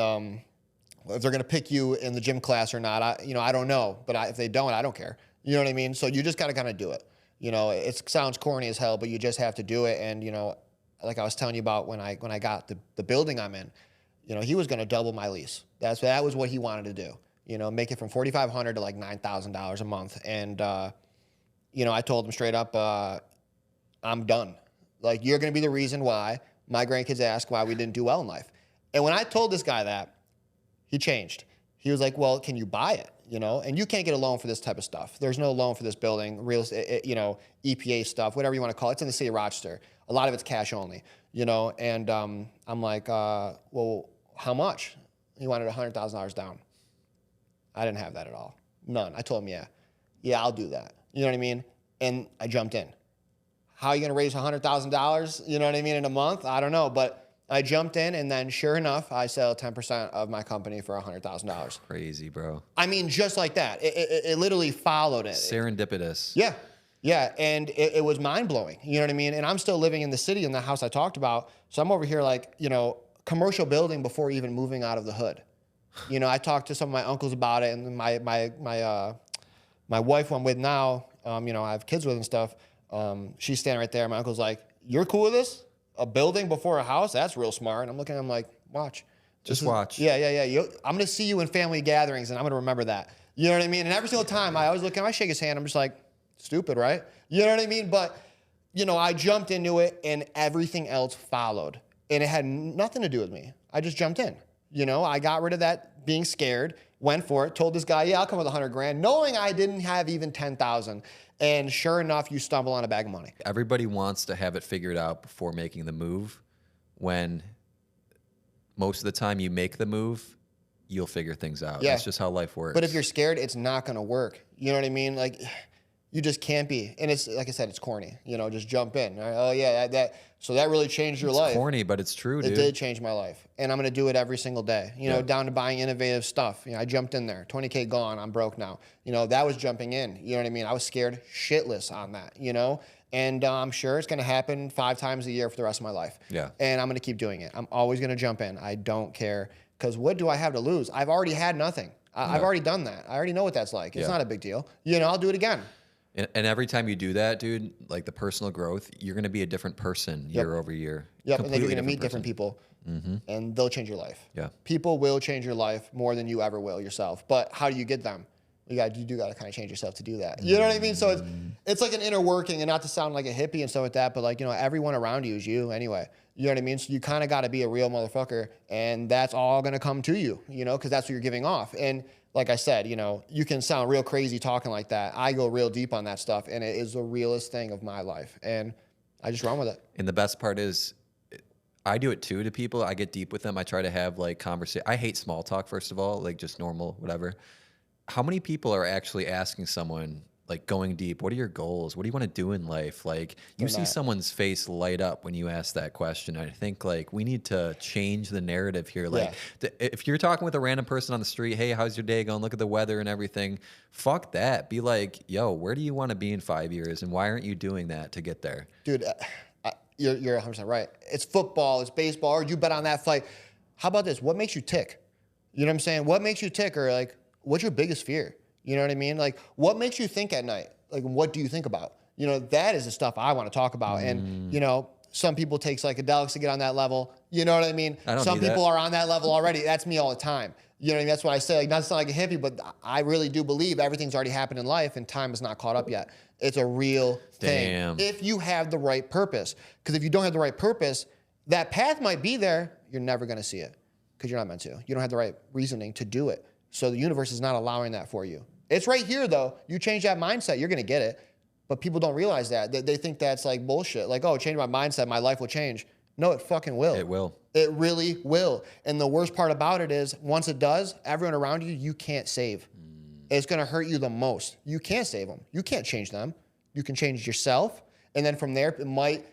If they're going to pick you in the gym class or not, I don't know. But if they don't, I don't care. You know what I mean? So you just got to kind of do it. You know, it sounds corny as hell, but you just have to do it. And, you know, like I was telling you about when I got the building I'm in, you know, he was going to double my lease. That was what he wanted to do. You know, make it from $4,500 to like $9,000 a month. And, you know, I told him straight up, I'm done. Like, you're going to be the reason why my grandkids ask why we didn't do well in life. And when I told this guy that, he changed. He was like, well, can you buy it? You know, and you can't get a loan for this type of stuff. There's no loan for this building, real, you know, EPA stuff, whatever you want to call it. It's in the city of Rochester. A lot of it's cash only, you know. And I'm like, well, how much? He wanted $100,000 down. I didn't have that at all. None. I told him, yeah, I'll do that. You know what I mean? And I jumped in. How are you going to raise $100,000, you know what I mean, in a month? I don't know. But I jumped in, and then sure enough, I sell 10% of my company for $100,000. Crazy, bro. I mean, just like that. It literally followed it. Serendipitous. Yeah. Yeah. And it was mind blowing. You know what I mean? And I'm still living in the city in the house I talked about. So I'm over here like, you know, commercial building before even moving out of the hood. You know, I talked to some of my uncles about it, and my wife who I'm with now, you know, I have kids with and stuff. She's standing right there. My uncle's like, you're cool with this? A building before a house? That's real smart. And I'm looking at him like, watch. Just watch. Yeah. I'm going to see you in family gatherings, and I'm going to remember that. You know what I mean? And every single time I always look at him, I shake his hand. I'm just like, stupid, right? You know what I mean? But, you know, I jumped into it, and everything else followed. And it had nothing to do with me. I just jumped in. You know, I got rid of that being scared, went for it, told this guy, yeah, I'll come with $100,000, knowing I didn't have even 10,000. And sure enough, you stumble on a bag of money. Everybody wants to have it figured out before making the move, when most of the time you make the move, you'll figure things out. Yeah. That's just how life works. But if you're scared, it's not going to work. You know what I mean? Like, you just can't be. And it's, like I said, it's corny. You know, just jump in. Right? Oh, yeah, so that really changed your life. It's corny, but it's true, dude. It did change my life. And I'm going to do it every single day. You know, Yeah. down to buying innovative stuff. You know, I jumped in there. 20K gone. I'm broke now. You know, that was jumping in. You know what I mean? I was scared shitless on that, you know? And I'm sure it's going to happen 5 times a year for the rest of my life. Yeah. And I'm going to keep doing it. I'm always going to jump in. I don't care. Because what do I have to lose? I've already had nothing. I've already done that. I already know what that's like. It's not a big deal. You know, I'll do it again. And every time you do that, dude, like the personal growth, you're going to be a different person year over year. Yep, and then you're Completely going to meet person. different people, and they'll change your life. Yeah. People will change your life more than you ever will yourself. But how do you get them? You do got to kind of change yourself to do that. You know what I mean? So it's like an inner working, and not to sound like a hippie and stuff like that, but like, you know, everyone around you is you anyway. You know what I mean? So you kind of got to be a real motherfucker, and that's all going to come to you, you know, because that's what you're giving off. And like I said, you know, you can sound real crazy talking like that. I go real deep on that stuff, and it is the realest thing of my life. And I just run with it. And the best part is, I do it too to people. I get deep with them. I try to have like conversation. I hate small talk, first of all, like just normal, whatever. How many people are actually asking someone, like going deep. What are your goals? What do you want to do in life? Like you see someone's face light up when you ask that question. I think like we need to change the narrative here. Like if you're talking with a random person on the street, hey, how's your day going? Look at the weather and everything. Fuck that. Be like, yo, where do you want to be in 5 years? And why aren't you doing that to get there? Dude, you're 100% right. It's football, it's baseball, or you bet on that fight. How about this? What makes you tick? You know what I'm saying? What makes you tick? Or like, what's your biggest fear? You know what I mean? Like, what makes you think at night? Like, what do you think about? You know, that is the stuff I want to talk about. And, you know, some people take psychedelics to get on that level. You know what I mean? Some people are on that level already. That's me all the time. You know what I mean? That's what I say. Like, not to sound like a hippie, but I really do believe everything's already happened in life and time is not caught up yet. It's a real thing. If you have the right purpose. Because if you don't have the right purpose, that path might be there. You're never going to see it because you're not meant to. You don't have the right reasoning to do it. So the universe is not allowing that for you. It's right here, though. You change that mindset, you're going to get it. But people don't realize that. They think that's like bullshit. Like, oh, change my mindset, my life will change. No, it fucking will. It will. It really will. And the worst part about it is once it does, everyone around you, you can't save. It's going to hurt you the most. You can't save them. You can't change them. You can change yourself. And then from there, it might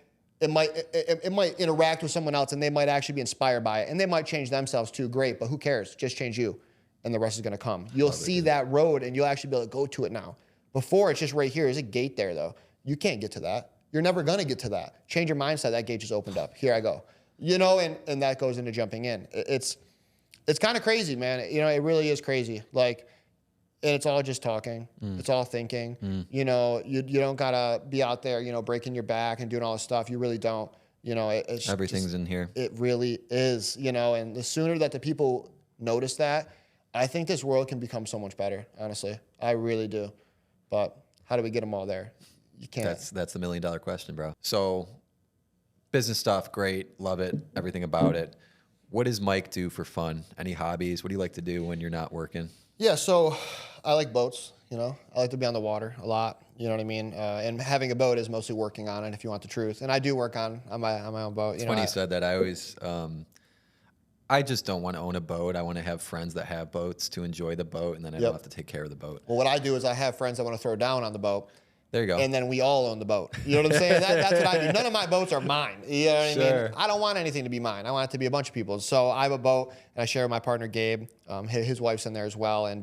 interact with someone else and they might actually be inspired by it. And they might change themselves too. Great, but who cares? Just change you. And the rest is going to come. You'll see that road and you'll actually be able to go to it now. Before, it's just right here. There's a gate there, though. You can't get to that. You're never going to get to that. Change your mindset. That gate just opened up. Here I go. You know, and that goes into jumping in. It's kind of crazy, man. You know, it really is crazy. Like, and it's all just talking. It's all thinking. You know, you don't got to be out there, you know, breaking your back and doing all this stuff. You really don't. You know, it's everything's just, in here. It really is, you know, and the sooner that the people notice that, I think this world can become so much better, honestly. I really do. But how do we get them all there? You can't. That's the $1 million question, bro. So business stuff, great. Love it. Everything about it. What does Mike do for fun? Any hobbies? What do you like to do when you're not working? Yeah, so I like boats, you know. I like to be on the water a lot, you know what I mean? And having a boat is mostly working on it, if you want the truth. And I do work on my own boat. It's funny you said that. I always... I just don't want to own a boat. I want to have friends that have boats to enjoy the boat, and then I don't have to take care of the boat. Well, what I do is I have friends that want to throw down on the boat. There you go. And then we all own the boat. You know what I'm saying? That's what I do. None of my boats are mine. You know what I mean? I don't want anything to be mine. I want it to be a bunch of people's. So I have a boat, and I share with my partner, Gabe. His wife's in there as well, and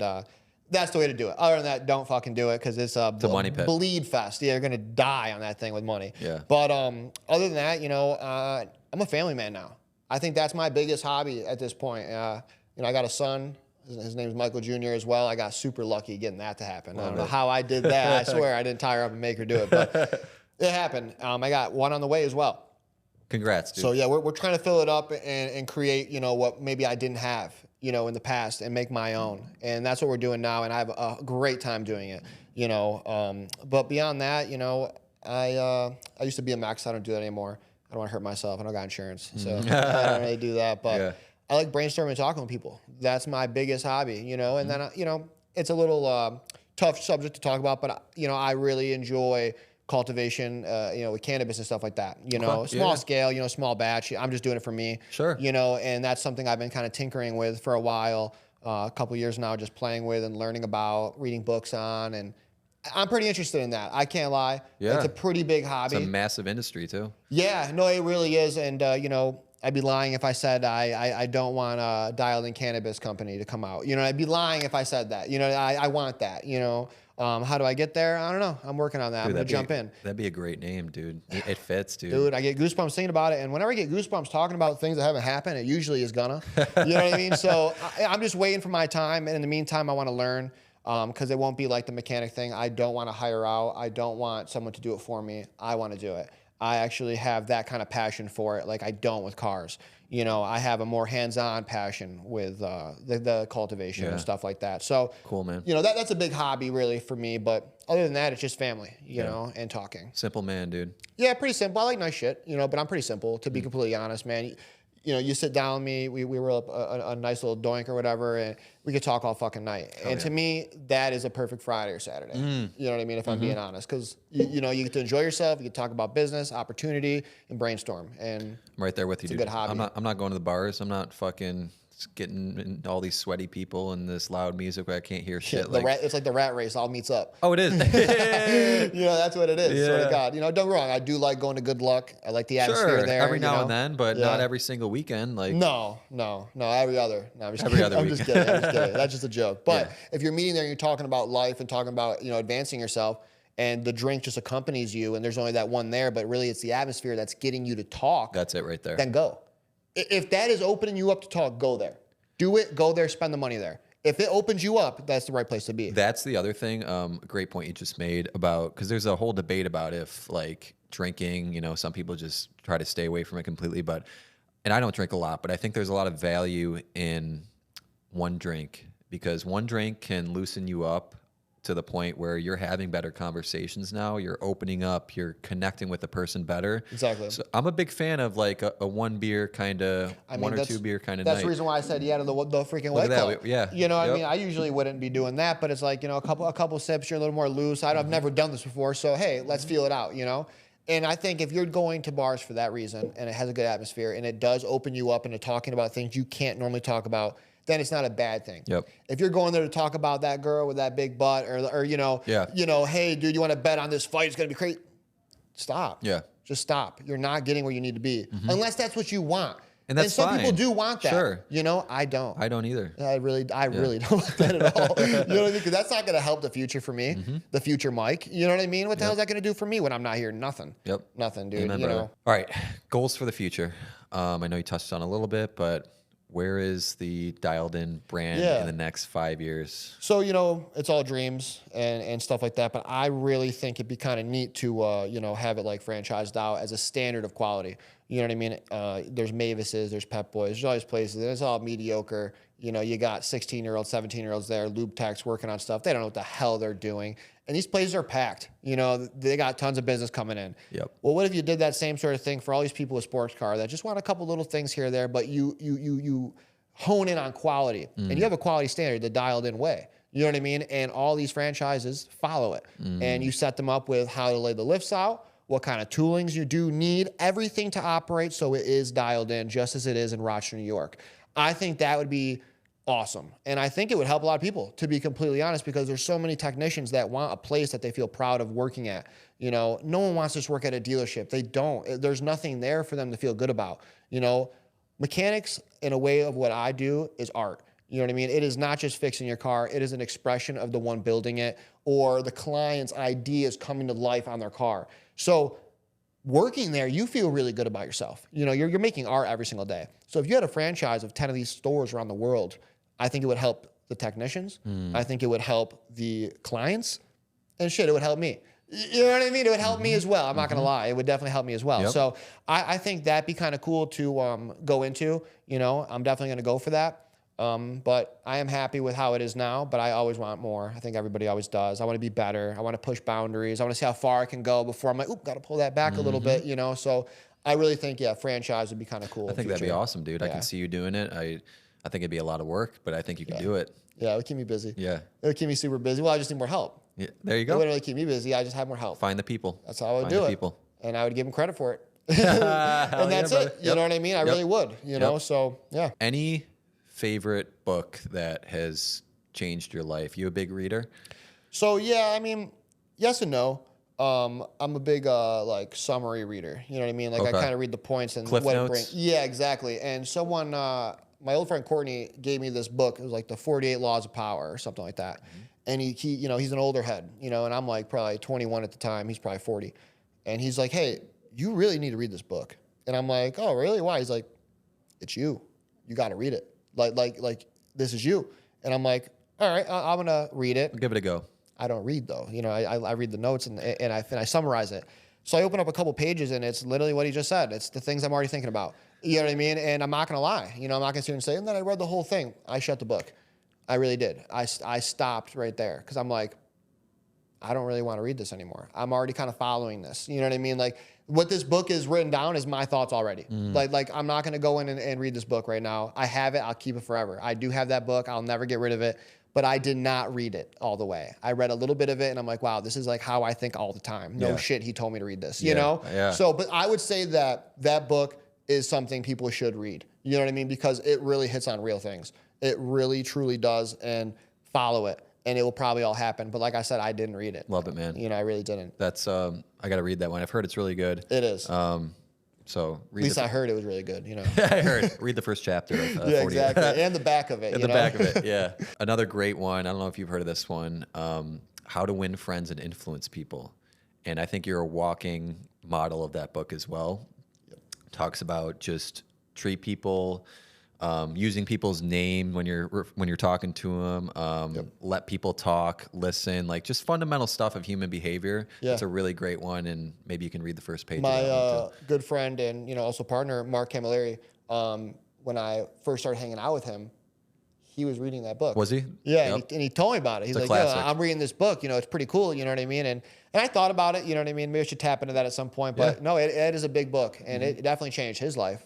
that's the way to do it. Other than that, don't fucking do it because it's a money pit. Bleed fest. Yeah, you're going to die on that thing with money. Yeah. But other than that, you know, I'm a family man now. I think that's my biggest hobby at this point. You know, I got a son. His name's Michael Jr. as well. I got super lucky getting that to happen. I don't know how I did that. I swear I didn't tie her up and make her do it, but it happened. I got one on the way as well. Congrats, dude. So yeah, we're trying to fill it up and create, you know, what maybe I didn't have, you know, in the past and make my own. And that's what we're doing now. And I have a great time doing it, you know. But beyond that, you know, I used to be a max. I don't do that anymore. I don't want to hurt myself. I don't got insurance, so I don't really do that. But I like brainstorming and talking with people. That's my biggest hobby, you know. And then, you know, it's a little tough subject to talk about, but, you know, I really enjoy cultivation, you know, with cannabis and stuff like that. You know, small scale, you know, small batch. I'm just doing it for me. Sure. You know, and that's something I've been kind of tinkering with for a while, a couple of years now, just playing with and learning about, reading books on, and I'm pretty interested in that. I can't lie. Yeah. It's a pretty big hobby. It's a massive industry, too. Yeah, no, it really is. And, you know, I'd be lying if I said I don't want a dialed-in cannabis company to come out. You know, I'd be lying if I said that. You know, I want that, you know. How do I get there? I don't know. I'm working on that. Dude, I'm going to jump in. That'd be a great name, dude. It fits, dude. Dude, I get goosebumps thinking about it. And whenever I get goosebumps talking about things that haven't happened, it usually is gonna. You know what I mean? So I'm just waiting for my time. And in the meantime, I want to learn. Because it won't be like the mechanic thing. I don't want to hire out. I don't want someone to do it for me. I want to do it. I actually have that kind of passion for it, like I don't with cars. You know, I have a more hands-on passion with the cultivation and stuff like that. So cool, man. You know, that's a big hobby really for me. But other than that, it's just family, you know, and talking. Simple man, dude. Yeah, pretty simple. I like nice shit, you know, but I'm pretty simple, to be completely honest, man. You know, you sit down with me, we were up a nice little doink or whatever, and we could talk all fucking night. And to me, that is a perfect Friday or Saturday. You know what I mean? If I'm being honest, because you know, you get to enjoy yourself, you get to talk about business, opportunity, and brainstorm. And I'm right there with you, dude. It's a good hobby. I'm not going to the bars. I'm not fucking getting in all these sweaty people and this loud music where I can't hear shit. It's like the rat race, all meets up. Oh, it is. That's what it is. Yeah. Swear to God. Don't get me wrong. I do like going to Good Luck. I like the atmosphere there. Every now and then, but Yeah. not every single weekend. Like No, every other. No, I'm just Every kidding. other I'm week. just kidding. I'm just kidding. That's just a joke. But Yeah. if you're meeting there and you're talking about life and talking about, advancing yourself, and the drink just accompanies you and there's only that one there, but really it's the atmosphere that's getting you to talk, that's it right there. then go. If that is opening you up to talk, go there. Do it, go there, spend the money there. If it opens you up, that's the right place to be. That's the other thing. A great point you just made about, because there's a whole debate about if like drinking, some people just try to stay away from it completely. And I don't drink a lot, but I think there's a lot of value in one drink, because one drink can loosen you up to the point where you're having better conversations now. You're opening up, you're connecting with the person better. Exactly. So I'm a big fan of like a one beer kind of, one or two beer kind of night. That's the reason why I said the freaking Look White at Claw. that. Yeah. I mean? I usually wouldn't be doing that, but it's like, a couple sips, you're a little more loose. I've never done this before, so hey, let's feel it out, And I think if you're going to bars for that reason, and it has a good atmosphere, and it does open you up into talking about things you can't normally talk about, then it's not a bad thing. Yep. If you're going there to talk about that girl with that big butt, or hey, dude, you want to bet on this fight? It's gonna be crazy. Stop. Yeah. Just stop. You're not getting where you need to be, unless that's what you want. And that's some fine. people do want that. Sure. I don't. I don't either. I really don't want that at all. You know what I mean? Because that's not going to help the future for me, the future Mike. You know what I mean? What the hell is that going to do for me when I'm not here? Nothing. Yep. Nothing, dude. Amen, brother. All right. Goals for the future. I know you touched on a little bit, but where is the dialed in brand in the next 5 years? So, it's all dreams and stuff like that. But I really think it'd be kind of neat to, have it like franchised out as a standard of quality. You know what I mean? There's Mavis's, there's Pep Boys, there's all these places, and it's all mediocre. You got 16-year-olds, 17-year-olds there, lube techs working on stuff. They don't know what the hell they're doing. And these places are packed. They got tons of business coming in. Yep. Well, what if you did that same sort of thing for all these people with sports car that just want a couple little things here or there, but you hone in on quality, and you have a quality standard the dialed in way. You know what I mean? And all these franchises follow it. And you set them up with how to lay the lifts out, what kind of toolings you do need, everything to operate so it is dialed in just as it is in Rochester, New York. I think that would be awesome. And I think it would help a lot of people, to be completely honest, because there's so many technicians that want a place that they feel proud of working at. No one wants to just work at a dealership. They don't. There's nothing there for them to feel good about. Mechanics, in a way of what I do, is art. You know what I mean? It is not just fixing your car. It is an expression of the one building it, or the client's ideas coming to life on their car. So working there, you feel really good about yourself. You're making art every single day. So if you had a franchise of 10 of these stores around the world, I think it would help the technicians. I think it would help the clients. And shit, it would help me. You know what I mean? It would help me as well. I'm not going to lie. It would definitely help me as well. Yep. So I think that'd be kind of cool to go into. I'm definitely going to go for that. But I am happy with how it is now, but I always want more. I think everybody always does. I want to be better. I want to push boundaries. I want to see how far I can go before I'm like, oop, got to pull that back a little bit, So I really think, franchise would be kind of cool. I think that'd be awesome, dude. Yeah. I can see you doing it. I think it'd be a lot of work, but I think you can do it. Yeah, it would keep me busy. Yeah. It would keep me super busy. Well, I just need more help. Yeah. There you It go. wouldn't really keep me busy. I just have more help. Find the people. That's how I would Find do the it. people. And I would give them credit for it. Hell And that's yeah, it. brother. You know what I mean? I really would, know? So, yeah. Any favorite book that has changed your life? You a big reader? So, yeah, I mean, yes and no. I'm a big summary reader. You know what I mean? Like I kind of read the points and Cliff what notes? it brings. Yeah, exactly. And someone, my old friend Courtney gave me this book. It was like the 48 Laws of Power or something like that. And he he's an older head, and I'm like probably 21 at the time. He's probably 40. And he's like, hey, you really need to read this book. And I'm like, oh, really? Why? He's like, it's you. You got to read it. Like this is you. And I'm like, all right, I'm going to read it. Give it a go. I don't read though. I read the notes and I summarize it. So I open up a couple pages and it's literally what he just said. It's the things I'm already thinking about. You know what I mean? And I'm not going to lie. I'm not going to sit here and say, and then I read the whole thing. I shut the book. I really did. I stopped right there because I'm like, I don't really want to read this anymore. I'm already kind of following this. You know what I mean? Like what this book is written down is my thoughts already. Like I'm not going to go in and read this book right now. I have it. I'll keep it forever. I do have that book. I'll never get rid of it. But I did not read it all the way. I read a little bit of it and I'm like, wow, this is like how I think all the time. No shit, he told me to read this, you know? Yeah. So, but I would say that book is something people should read. You know what I mean? Because it really hits on real things. It really, truly does. And follow it. And it will probably all happen. But like I said, I didn't read it. Love it, man. You know, I really didn't. That's I got to read that one. I've heard it's really good. It is. So at least I heard it was really good, you know. I heard. Read the first chapter of 40. Yeah, exactly. And the back of it. In the back of it, yeah. Another great one. I don't know if you've heard of this one. How to Win Friends and Influence People. And I think you're a walking model of that book as well. Yep. Talks about just treat people, using people's name when you're talking to them. Yep. Let people talk, listen, like just fundamental stuff of human behavior. Yeah. It's a really great one, and maybe you can read the first page. My good friend and also partner, Mark Camilleri, when I first started hanging out with him, he was reading that book. Was he? Yeah, yep. and he told me about it. He's like, "Yo, I'm reading this book. It's pretty cool. You know what I mean?" And I thought about it. You know what I mean? Maybe I should tap into that at some point. But no, it is a big book, and it definitely changed his life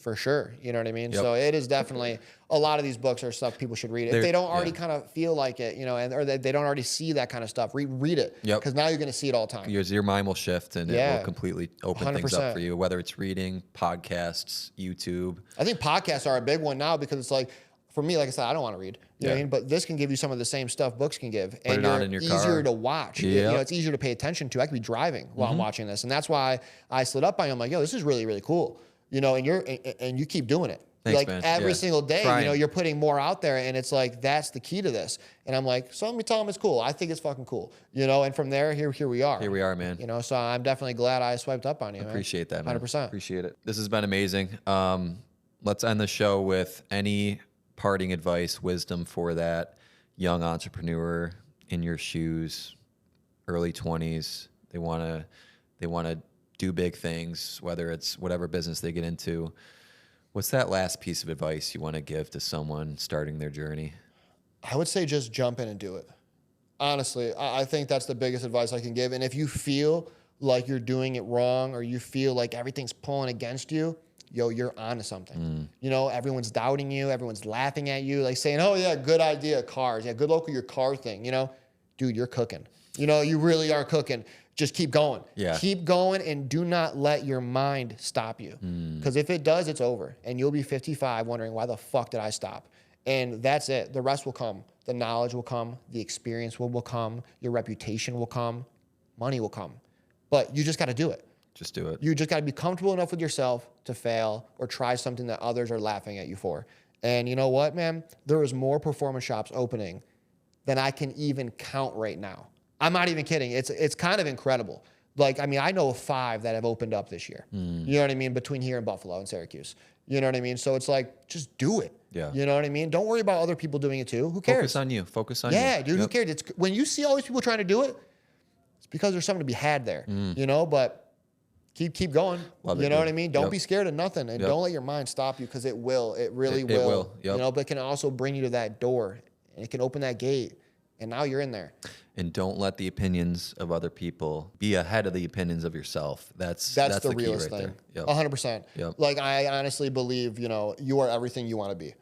for sure. You know what I mean? Yep. So it is definitely a lot of these books are stuff people should read if they don't already kind of feel like it, or they don't already see that kind of stuff. Read it, because now you're going to see it all the time. Your mind will shift, and it will completely open 100%. Things up for you. Whether it's reading, podcasts, YouTube. I think podcasts are a big one now because it's like. For me, like I said, I don't want to read. You know what I mean? But this can give you some of the same stuff books can give. Put and it on in your easier car. To watch. Yep. It's easier to pay attention to. I could be driving while I'm watching this. And that's why I slid up by you. I'm like, yo, this is really, really cool. And you keep doing it. Thanks, like man. every single day, Trying. You're putting more out there, and it's like that's the key to this. And I'm like, so let me tell them it's cool. I think it's fucking cool. And from there, here we are. Here we are, man. So I'm definitely glad I swiped up on you. Appreciate that, man. 100%. Appreciate it. This has been amazing. Let's end the show with any parting advice, wisdom for that young entrepreneur in your shoes, early 20s. They want to do big things, whether it's whatever business they get into. What's that last piece of advice you want to give to someone starting their journey? I would say just jump in and do it. Honestly, I think that's the biggest advice I can give. And if you feel like you're doing it wrong or you feel like everything's pulling against you, you're onto something. Everyone's doubting you. Everyone's laughing at you, like saying, oh, yeah, good idea, cars. Yeah, good luck with your car thing. Dude, you're cooking. You really are cooking. Just keep going. Yeah. Keep going and do not let your mind stop you. Because if it does, it's over. And you'll be 55 wondering, why the fuck did I stop? And that's it. The rest will come. The knowledge will come. The experience will come. Your reputation will come. Money will come. But you just got to do it. Just do it. You just got to be comfortable enough with yourself to fail or try something that others are laughing at you for. And you know what, man? There is more performance shops opening than I can even count right now. I'm not even kidding. It's kind of incredible. Like, I know of 5 that have opened up this year. You know what I mean? Between here and Buffalo and Syracuse. You know what I mean? So it's like, just do it. Yeah. You know what I mean? Don't worry about other people doing it too. Who cares? Focus on you. Focus on you. Yeah, dude, who cares? It's when you see all these people trying to do it, it's because there's something to be had there. But keep going. Love it, you know dude. what I mean? Don't be scared of nothing, and don't let your mind stop you, because it will. It really will. It will. Yep. But it can also bring you to that door, and it can open that gate, and now you're in there. And don't let the opinions of other people be ahead of the opinions of yourself. That's the key realest right thing. There. 100%. Yep. Like, I honestly believe, you are everything you want to be.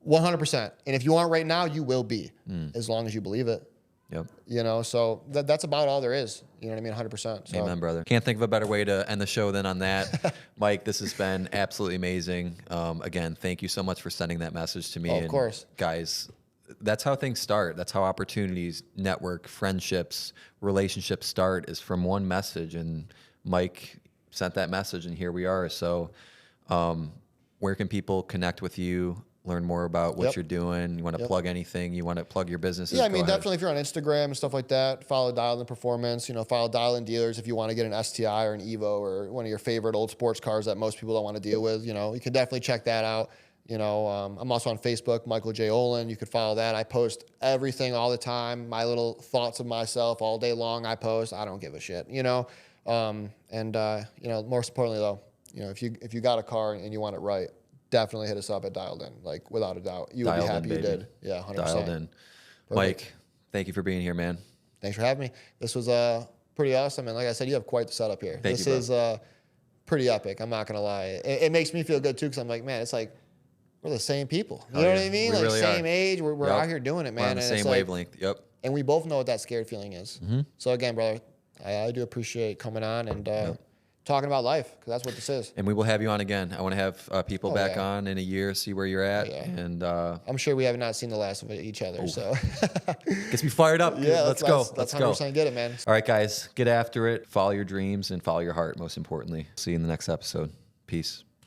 100%. And if you aren't right now, you will be, as long as you believe it. Yep. So that's about all there is. You know what I mean? 100%. So. Amen, brother. Can't think of a better way to end the show than on that. Mike, this has been absolutely amazing. Again, thank you so much for sending that message to me. Of course. Guys, that's how things start. That's how opportunities, network, friendships, relationships start, is from one message. And Mike sent that message, and here we are. So where can people connect with you? Learn more about what you're doing. You want to plug anything? You want to plug your businesses? Yeah, definitely if you're on Instagram and stuff like that, follow Dial In Performance. Follow Dial In Dealers if you want to get an STI or an Evo or one of your favorite old sports cars that most people don't want to deal with. You can definitely check that out. I'm also on Facebook, Michael J. Olin. You could follow that. I post everything all the time. My little thoughts of myself all day long. I post. I don't give a shit. Most importantly though, if you got a car and you want it right, definitely hit us up at Dialed In, like without a doubt. You would be happy you did. Yeah, 100%. Dialed In. Mike, thank you for being here, man. Thanks for having me. This was pretty awesome. And like I said, you have quite the setup here. This is pretty epic. I'm not going to lie. It makes me feel good too, because I'm like, man, it's like we're the same people. You know what I mean? We like really same are. age. We're out here doing it, man. We're on the same wavelength. Yep. And we both know what that scared feeling is. So again, brother, I do appreciate coming on, and talking about life, because that's what this is. And we will have you on again. I want to have people back yeah. on in a year, see where you're at. yeah. And I'm sure we have not seen the last of each other. So gets me fired up. yeah, Let's go. Let's 100% get it, man. All right, guys, get after it. Follow your dreams and follow your heart, most importantly. See you in the next episode. Peace.